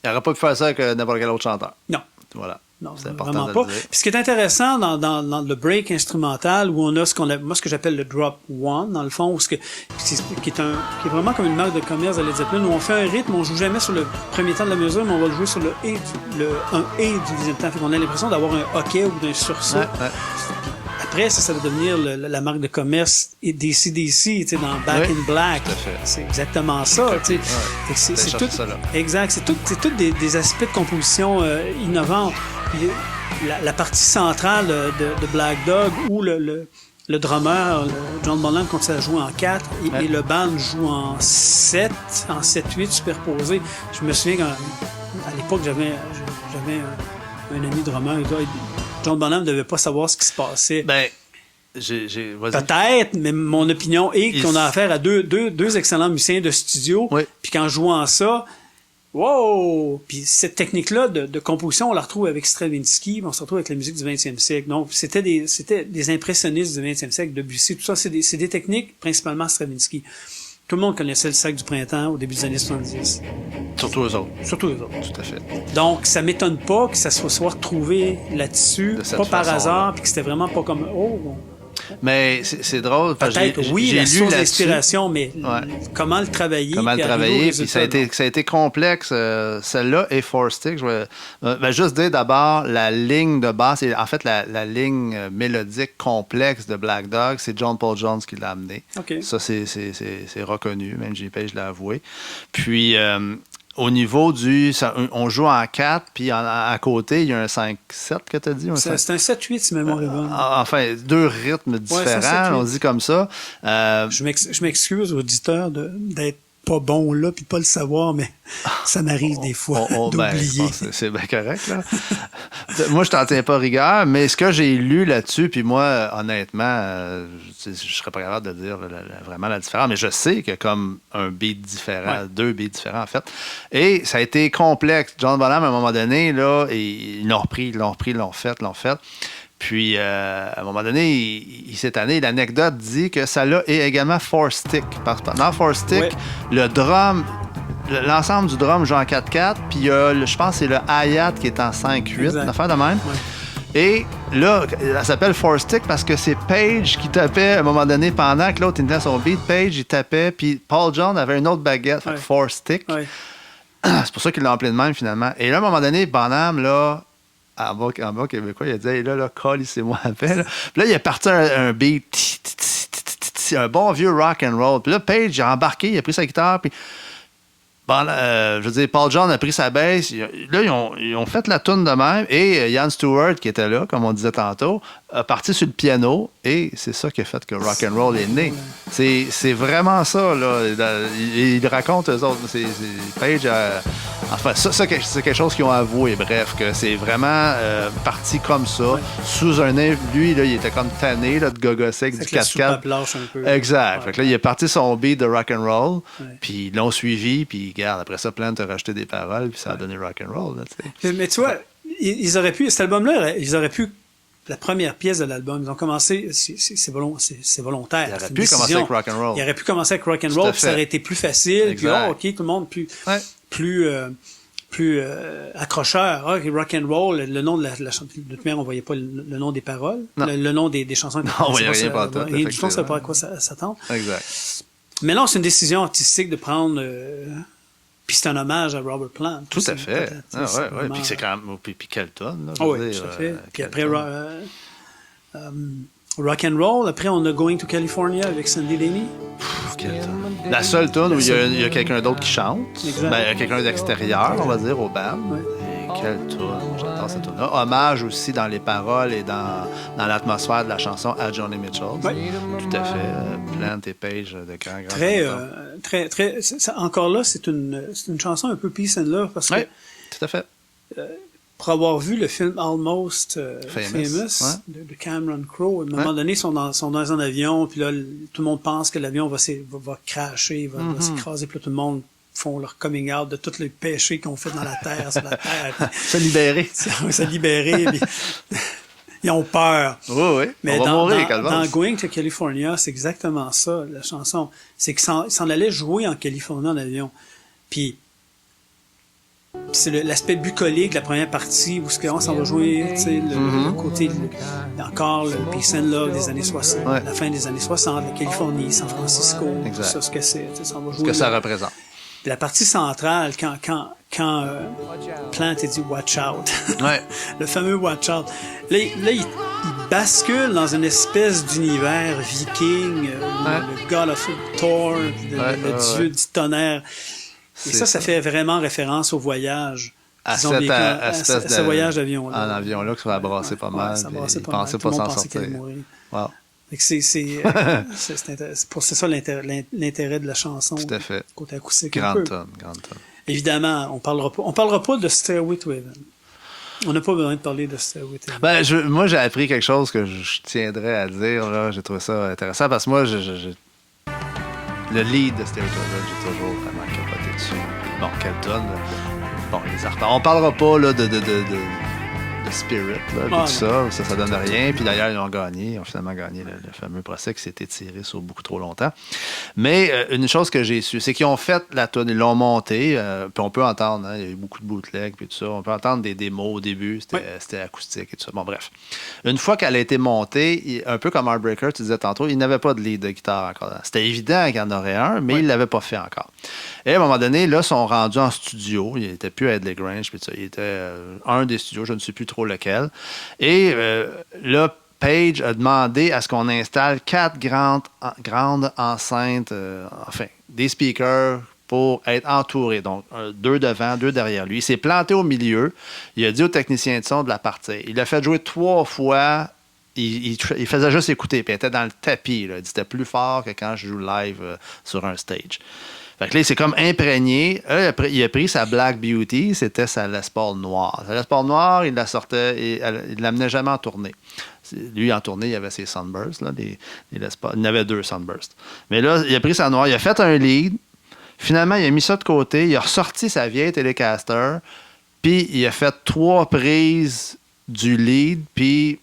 Il n'aurait pas pu faire ça avec n'importe quel autre chanteur. Non. Voilà. Non, c'est important vraiment de pas. le dire. Puis ce qui est intéressant dans le break instrumental, où on a ce que j'appelle le drop one, dans le fond, qui est vraiment comme une marque de commerce de Led Zeppelin, où on fait un rythme, on joue jamais sur le premier temps de la mesure, mais on va le jouer sur le du deuxième temps. Fait qu'on a l'impression d'avoir un hockey ou d'un sursaut. Après, ça va devenir la marque de commerce DC, tu sais, dans Back in Black. C'est exactement ça, tu sais. C'est tout. Exact. C'est tout des aspects de composition innovants. Puis, la partie centrale de Black Dog, où le drummer, John Bonham, continue à jouer en 4 et le band joue en 7-8 superposés. Je me souviens qu'à l'époque, j'avais un ami drummer. John Bonham ne devait pas savoir ce qui se passait. Ben, peut-être, mais mon opinion est qu'on a affaire à deux excellents musiciens de studio. Oui. Puis qu'en jouant ça, wow! Puis cette technique-là de composition, on la retrouve avec Stravinsky, on se retrouve avec la musique du 20e siècle. Donc, c'était des impressionnistes du 20e siècle, Debussy, tout ça, c'est des techniques, principalement Stravinsky. Tout le monde connaissait le cercle du printemps au début des années 70. Surtout eux autres. Surtout eux autres. Tout à fait. Donc, ça m'étonne pas que ça soit retrouvé là-dessus, pas par hasard, puis que c'était vraiment pas comme Mais c'est drôle. Peut-être, j'ai la lu source d'inspiration, mais comment le travailler. Puis ça a été complexe. Celle-là et Four Sticks. Juste dire d'abord, la ligne de basse, en fait, la ligne mélodique complexe de Black Dog, c'est John Paul Jones qui l'a amené. Okay. Ça, c'est reconnu. Même Jimmy Page l'a avoué. Puis... au niveau on joue en 4, puis à côté, il y a un 5-7 que tu as dit. C'est un 7-8, si mémoire est bonne. Enfin, 2 rythmes différents, on dit comme ça. Je m'excuse, auditeur, d'être pas bon là, puis de pas le savoir, mais ça m'arrive des fois d'oublier. C'est bien correct, là. Moi, je t'en tiens pas rigueur, mais ce que j'ai lu là-dessus, puis moi, honnêtement, je serais pas capable de dire vraiment la différence, mais je sais que comme un beat différent, 2 beats différents, en fait. Et ça a été complexe. John Bonham, à un moment donné, là, ils l'ont repris, ils l'ont fait. Puis, à un moment donné, il s'est tanné. L'anecdote dit que ça là est également Four Stick. Dans Four Stick, le drum l'ensemble du drum joue en 4-4, puis il y a, je pense que c'est le hi-hat qui est en 5-8, une affaire de même. Ouais. Et là, elle s'appelle Four Stick parce que c'est Page qui tapait à un moment donné pendant que l'autre était son beat. Page, il tapait, puis Paul John avait une autre baguette, fait Four Stick. Ouais. C'est pour ça qu'il l'a appelé de même, finalement. Et là, à un moment donné, Bonham, là, en bas québécois, il a dit hey, là, calissez-moi la paix. Là. Puis là, il est parti un beat, un bon vieux rock and roll. Puis là, Page, il a embarqué, il a pris sa guitare, puis je veux dire, Paul John a pris sa baisse. Là, ils ont fait la toune de même. Et Ian Stewart, qui était là, comme on disait tantôt, a parti sur le piano. Et c'est ça qui a fait que rock and roll est né. C'est vraiment ça, là. Il raconte eux autres. Page, enfin, ça, c'est quelque chose qu'ils ont avoué. Bref, que c'est vraiment parti comme ça. Ouais. Sous un lui, là, il était comme tanné là, de gogosser avec du 4x4. Exact. Ouais. Fait que là, il est parti son beat de rock and roll. Ouais. Puis ils l'ont suivi. Puis regarde, après ça, Plant a rajouté des paroles. Puis ça a donné rock and roll. Là, mais tu vois, ils auraient pu, cet album-là, ils auraient pu. La première pièce de l'album, ils ont commencé, c'est volontaire. Il aurait pu commencer avec rock and roll. Il aurait pu commencer avec rock and roll, puis ça aurait été plus facile, exact. Puis OK, tout le monde plus accrocheur. OK, rock and roll, le nom de la chanson, de toute manière, on voyait pas le nom des paroles, le nom des chansons. Non, on voyait rien pas tout. Et du tout, on savait pas à quoi s'attendre. Exact. Mais non, c'est une décision artistique de prendre. Puis c'est un hommage à Robert Plant. Tout à fait. Ouais. Puis c'est quand même. Puis quelle tonne, là. Oui, tout à fait. Puis après, rock and roll. Après, on a Going to California avec Sandy Denny. Quelle tonne. La seule tonne où il y a quelqu'un d'autre qui chante. Exact. Ben, quelqu'un d'extérieur, on va dire, au band. Ouais. Quelle tonne. J'adore cette tonne-là. Hommage aussi dans les paroles et dans l'atmosphère de la chanson à Joni Mitchell. Oui. Tout à fait. Plant et Page de grand. Très. Encore là, c'est une chanson un peu peace and love parce que. Oui, tout à fait. Pour avoir vu le film Almost Famous de Cameron Crowe, à un moment donné, ils sont dans un avion, puis là, tout le monde pense que l'avion va crasher, va s'écraser, puis là, tout le monde font leur coming out de tous les péchés qu'on fait dans la terre, sur la terre. Se libérer. Se libérer, puis ils ont peur. Oui. Mais dans Going to California, c'est exactement ça, la chanson. C'est qu'ils s'en allaient jouer en Californie en avion. Puis c'est l'aspect bucolique de la première partie où on s'en va jouer, tu sais, le côté, encore le peace and love des années 60, la fin des années 60, la Californie, San Francisco, tout ça, ce que c'est, tu sais, ça va jouer. Ce que ça représente. La partie centrale, quand Plant a dit Watch Out, le fameux Watch Out, là il bascule dans une espèce d'univers viking, le God of Thor, le dieu du tonnerre. Et ça fait vraiment référence au voyage. À ce voyage d'avion-là. En avion-là, que ça va brasser pas mal. Ça brassait pas mal. Ils pensaient pas s'en sortir. Wow. C'est ça l'intérêt de la chanson. Tout à fait. Côté acoustique. Grande tonne. Évidemment, on parlera pas de Stairway to Heaven. On n'a pas besoin de parler de Stairway to Heaven. Moi, j'ai appris quelque chose que je tiendrais à dire. Là. J'ai trouvé ça intéressant parce que moi, le lead de Stairway to Heaven, j'ai toujours vraiment capoté dessus. Bon, quelle tonne. Bon, les arpents. On parlera pas là, de Spirit, là, tout ça donne rien. Puis d'ailleurs, ils ont finalement gagné le fameux procès qui s'est étiré sur beaucoup trop longtemps. Mais une chose que j'ai su, c'est qu'ils ont fait la tune, ils l'ont montée, puis on peut entendre, il y a eu beaucoup de bootlegs, puis tout ça, on peut entendre des démos au début, c'était acoustique et tout ça. Bon, bref. Une fois qu'elle a été montée, un peu comme Heartbreaker, tu disais tantôt, il n'avait pas de lead de guitare encore. C'était évident qu'il y en aurait un, mais il ne l'avait pas fait encore. Et à un moment donné, là, ils sont rendus en studio. Il n'était plus à Headley Grange, puis ça. Il était un des studios, je ne sais plus trop lequel. Et là, Page a demandé à ce qu'on installe 4 grandes enceintes, des speakers pour être entouré. Donc, 2 devant, 2 derrière lui. Il s'est planté au milieu. Il a dit au technicien de son de la partir. Il l'a fait jouer 3 fois. Il faisait juste écouter. Puis il était dans le tapis. Là. Il dit c'était plus fort que quand je joue live sur un stage. Fait que là, il s'est comme imprégné. Il a pris sa Black Beauty, c'était sa Les Paul noire. Sa Les Paul noire, il la sortait et il ne l'amenait jamais en tournée. Lui, en tournée, il avait ses Sunbursts, là, les Les Paul. Il en avait 2 Sunbursts. Mais là, il a pris sa noire, il a fait un lead. Finalement, il a mis ça de côté, il a ressorti sa vieille Telecaster, puis il a fait 3 prises du lead, puis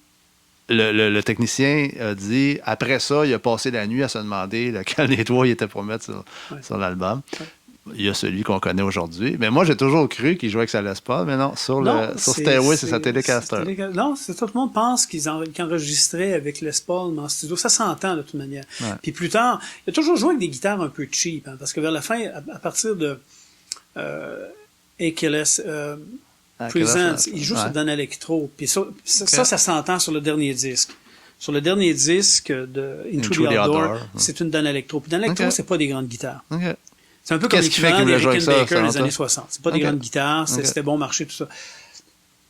le technicien a dit, après ça, il a passé la nuit à se demander lequel des 3 il était pour mettre sur l'album. Ouais. il y a celui qu'on connaît aujourd'hui. Mais moi, j'ai toujours cru qu'il jouait avec sa Les Paul, mais non, sur Stairway, c'est sa Telecaster. Non, tout le monde pense qu'ils enregistraient avec Les Paul, mais en studio. Ça s'entend de toute manière. Ouais. Puis plus tard, il a toujours joué avec des guitares un peu cheap, hein, parce que vers la fin, à partir de Achilles Presents, il joue sur Dan Electro. Puis ça s'entend sur le dernier disque. Sur le dernier disque de Into the Outdoor, c'est une Dan Electro. Puis Dan Electro, c'est pas des grandes guitares. C'est un peu comme l'équivalent des Rickenbacker des années 60. C'est pas des grandes guitares, c'était bon marché, tout ça.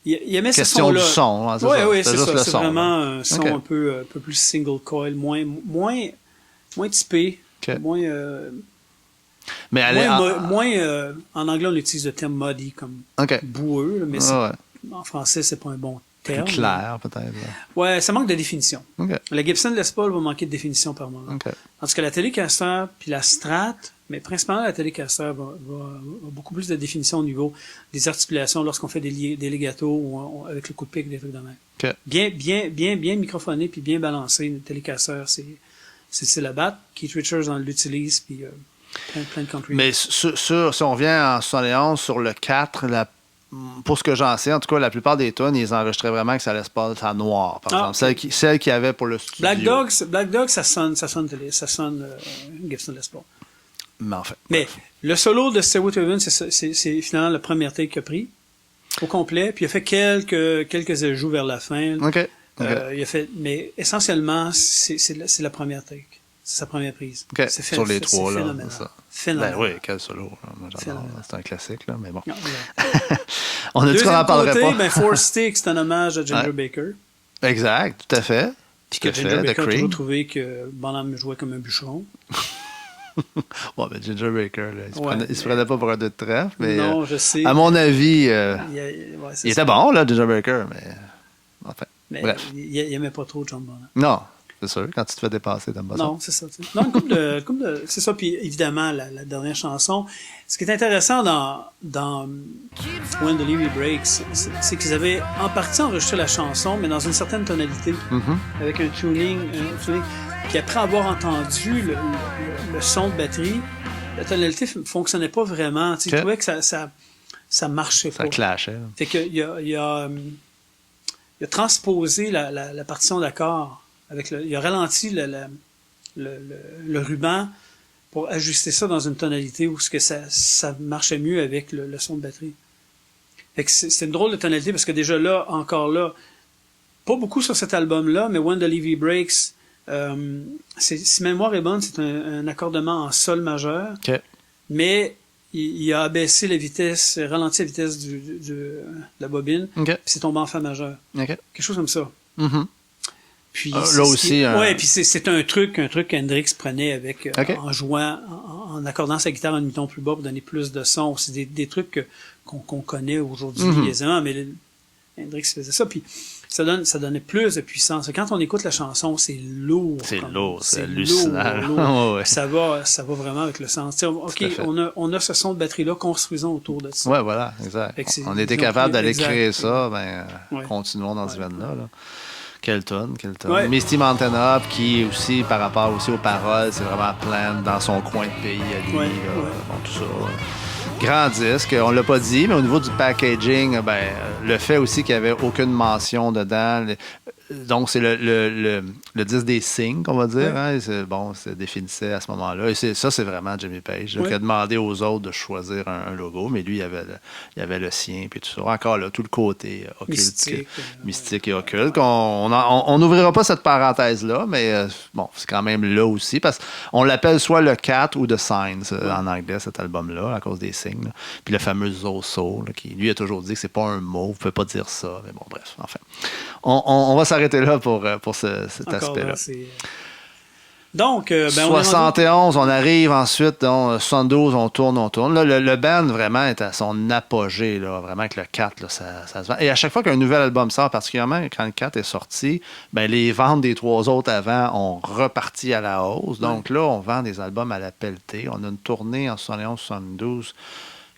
Il aimait ce son-là. Question du son, hein, c'est ça. Oui, c'est ça. C'est vraiment un son un peu plus single coil, moins typé, moins... en anglais, on utilise le terme muddy comme boueux, mais en français, c'est pas un bon terme. Plus clair, peut-être. Ouais, ça manque de définition. La Gibson Les Paul va manquer de définition par moment. Tandis que la Telecaster puis la Strat, mais principalement la Telecaster va beaucoup plus de définition au niveau des articulations lorsqu'on fait des legatos ou avec le coup de pic, des trucs de même. Bien microphoné puis bien balancé. Une Telecaster, c'est la batte. Keith Richards l'utilise puis plein de country. Mais si on vient en 71 sur le 4, pour ce que j'en sais, en tout cas, la plupart des tunes, ils enregistraient vraiment que ça laisse pas ça noir, par exemple. Celle qu'il y avait pour le studio. Black Dog, ça sonne Gibson Les Paul. Mais en fait. Mais le solo de Stairway to Heaven, c'est finalement la première take qu'il a pris au complet, puis il a fait quelques ajouts vers la fin. Il a fait, mais essentiellement, c'est la première take. C'est sa première prise. Sur les trois, là. Phénoménal. Ben oui, quel solo. C'est un classique, là, mais bon. On a dit qu'on n'en parlerait pas. Four Sticks, c'est un hommage à Ginger Baker. Exact, tout à fait. Puis que Ginger Baker a toujours trouvé que Bonham jouait comme un bûcheron. Mais Ginger Baker, là, il se prenait pas pour un deux de trèfle, mais non, je sais. À mon avis, il était bon, là, Ginger Baker, mais enfin. Mais bref. Il aimait pas trop John Bonham. Non. C'est sûr, quand tu te fais dépasser, t'aimes pas ça. Non, c'est ça. Non, une couple de c'est ça. Puis évidemment, la dernière chanson. Ce qui est intéressant dans When the Levee Breaks, c'est qu'ils avaient en partie enregistré la chanson, mais dans une certaine tonalité, avec un tuning. Puis après avoir entendu le son de batterie, la tonalité fonctionnait pas vraiment. Tu trouvais que ça marchait pas. Ça clashait. Fait qu'il a transposé la partition d'accord. Il a ralenti le ruban pour ajuster ça dans une tonalité où ça marchait mieux avec le son de batterie. Fait que c'est une drôle de tonalité parce que déjà là, pas beaucoup sur cet album-là, mais When the Levee Breaks, si ma mémoire est bonne, c'est un accordement en sol majeur. Mais il a abaissé ralenti la vitesse de la bobine, puis c'est tombé en fa majeur. Quelque chose comme ça. Puis là aussi. Puis c'est un truc qu'Hendrix prenait avec en jouant, en accordant sa guitare un demi-ton plus bas pour donner plus de son. C'est des trucs qu'on connaît aujourd'hui aisément, mais Hendrix faisait ça. Puis ça donnait plus de puissance. Quand on écoute la chanson, c'est lourd. C'est hallucinant. Lourd. Ça va vraiment avec le sens. On a ce son de batterie-là, construisons autour de ça. Ouais, voilà, exact. On était capable d'aller créer ça, continuons dans ce veine-là. Quelle tonne. Misty Mountain Up, qui aussi, par rapport aussi aux paroles, c'est vraiment plein dans son coin de pays à lui. Tout ça. Grand disque, on l'a pas dit, mais au niveau du packaging, le fait aussi qu'il n'y avait aucune mention dedans. Donc, c'est le disque des signes, on va dire. Hein, ça définissait à ce moment-là. Et ça, c'est vraiment Jimmy Page. Il a demandé aux autres de choisir un logo, mais lui, il avait le sien, puis tout ça. Encore là, tout le côté occulte, mystique et occulte. On n'ouvrira pas cette parenthèse-là, mais c'est quand même là aussi, parce qu'on l'appelle soit le 4 ou The Signs en anglais, cet album-là, à cause des signes. Là. Puis le fameux Zoso, qui lui a toujours dit que c'est pas un mot, vous pouvez pas dire ça. Mais bon, bref, enfin. On va s'arrêter là pour cet aspect-là. Donc, 71, on arrive ensuite, donc 72, on tourne. Là, le band, vraiment, est à son apogée, là, vraiment, avec le 4, là, ça se vend. Et à chaque fois qu'un nouvel album sort, particulièrement quand le 4 est sorti, les ventes des 3 autres avant ont reparti à la hausse. Donc là, on vend des albums à la pelletée. On a une tournée en 71-72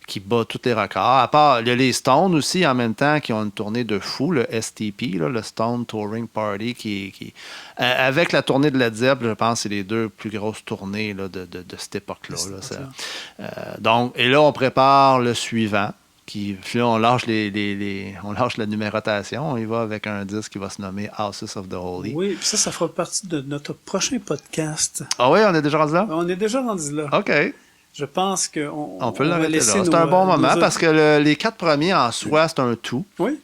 qui bat tous les records. À part, il y a les Stones aussi, en même temps, qui ont une tournée de fou, le STP, là, le Stone Touring Party, avec la tournée de Led Zeppelin, je pense que c'est les deux plus grosses tournées là, de cette époque-là. Donc, et là, on prépare le suivant. Puis là, on lâche on lâche la numérotation. On y va avec un disque qui va se nommer Houses of the Holy. Oui, puis ça fera partie de notre prochain podcast. Ah oui, on est déjà rendu là? On est déjà rendu là. OK. Je pense qu'on peut l'arrêter là. C'est un bon moment parce que les 4 premiers en soi, c'est un tout. Oui.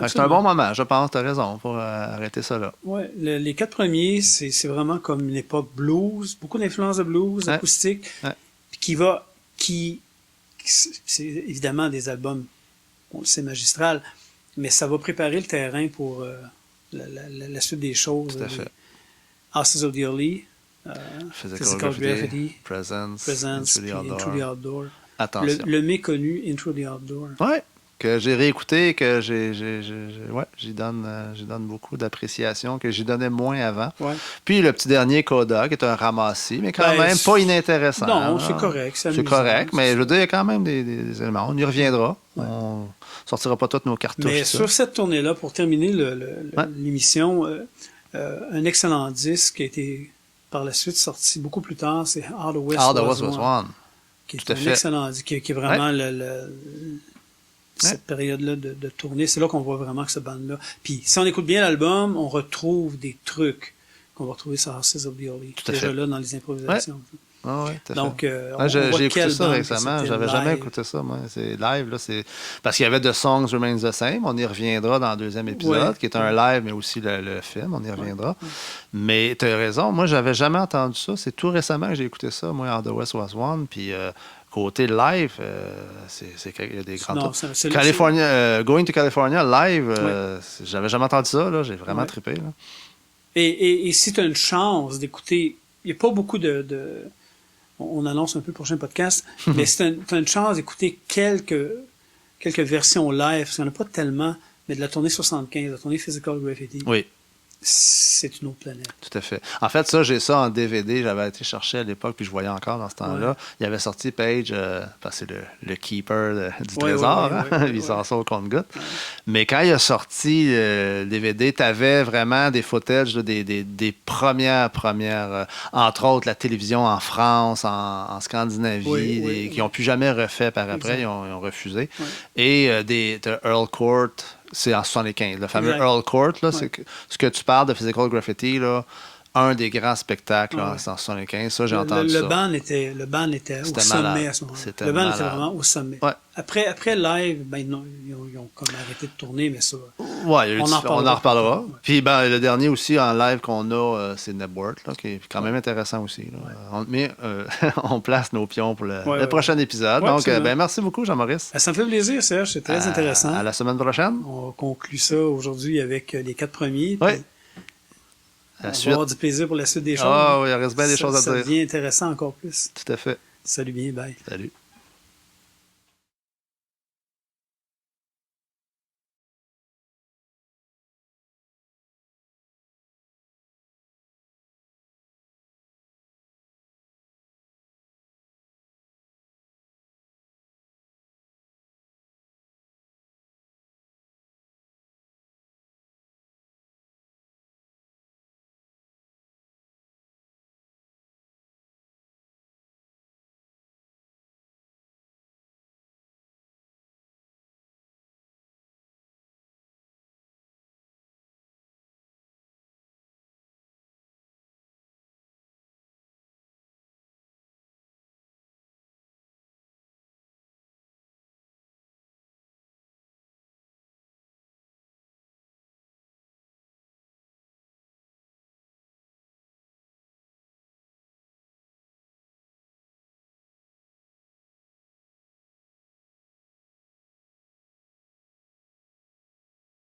C'est un bon moment, je pense. Tu as raison pour arrêter ça là. Oui, les 4 premiers, c'est vraiment comme une époque blues, beaucoup d'influences de blues, acoustique, qui c'est évidemment des albums, on le sait, magistral, mais ça va préparer le terrain pour la suite des choses. Tout à fait. Houses of the Holy, Physical Graffiti, Presence Into the Outdoor. Attention. Le méconnu Into the Outdoor. Oui, que j'ai réécouté, que j'y donne beaucoup d'appréciation, que j'y donnais moins avant. Ouais. Puis le petit dernier, Coda, qui est un ramassis, mais quand même pas inintéressant. Non, c'est correct. C'est correct, mais je veux dire, il y a quand même des éléments. On y reviendra. Ouais. On sortira pas toutes nos cartouches. Mais sur cette tournée-là, pour terminer l'émission, un excellent disque qui a été par la suite sorti beaucoup plus tard, c'est How the West Was Won. Qui est un excellent disque, qui est vraiment cette période-là de tournée. C'est là qu'on voit vraiment que cette bande-là. Puis, si on écoute bien l'album, on retrouve des trucs qu'on va retrouver sur Houses of the Holy. Déjà là, dans les improvisations. Ah oui, donc, j'ai écouté ça récemment. J'avais jamais écouté ça, moi. C'est live, là. Parce qu'il y avait The Songs Remains the Same. On y reviendra dans le deuxième épisode, qui est un live, mais aussi le film. On y reviendra. Mais tu as raison. Moi, j'avais jamais entendu ça. C'est tout récemment que j'ai écouté ça, moi, How the West Was Won. Puis, côté live, il y a des grands tours. Going to California, live, j'avais jamais entendu ça. Là. J'ai vraiment trippé. Là. Et si tu as une chance d'écouter, il n'y a pas beaucoup on annonce un peu le prochain podcast, mais si tu as une chance d'écouter quelques versions live, parce qu'il n'y en a pas tellement, mais de la tournée 75, la tournée Physical Graffiti. Oui. C'est une autre planète. Tout à fait. En fait, ça, j'ai ça en DVD. J'avais été chercher à l'époque, puis je voyais encore dans ce temps-là. Ouais. Il avait sorti Page, parce que c'est le keeper du trésor. Il sort ça au compte-gouttes. Ouais. Mais quand il a sorti le DVD, tu avais vraiment des footages, des premières, entre autres, la télévision en France, en Scandinavie, qui n'ont plus jamais refait par après. Ils ont refusé. Ouais. Et de Earl Court. C'est en 75. Le fameux Earl Court, là, c'est ce que tu parles de Physical Graffiti, là, un des grands spectacles, là, c'est en 75. Ça, j'ai entendu ça. Le band était au sommet à ce moment-là. Le band était vraiment au sommet. Ouais. Après live, ils ont comme arrêté de tourner, mais ça, on en reparlera. Ouais. Puis le dernier aussi en live qu'on a, c'est Network, là, qui est quand même intéressant aussi. Là. Ouais. Mais on place nos pions pour le prochain épisode. Ouais, donc, merci beaucoup, Jean-Maurice. Ça me fait plaisir, Serge. C'est très intéressant. À la semaine prochaine. On conclut ça aujourd'hui avec les 4 premiers. Oui. On va avoir du plaisir pour la suite des choses. Ah oui, il reste bien des choses à dire. Ça devient intéressant encore plus. Tout à fait. Salut bien, bye. Salut.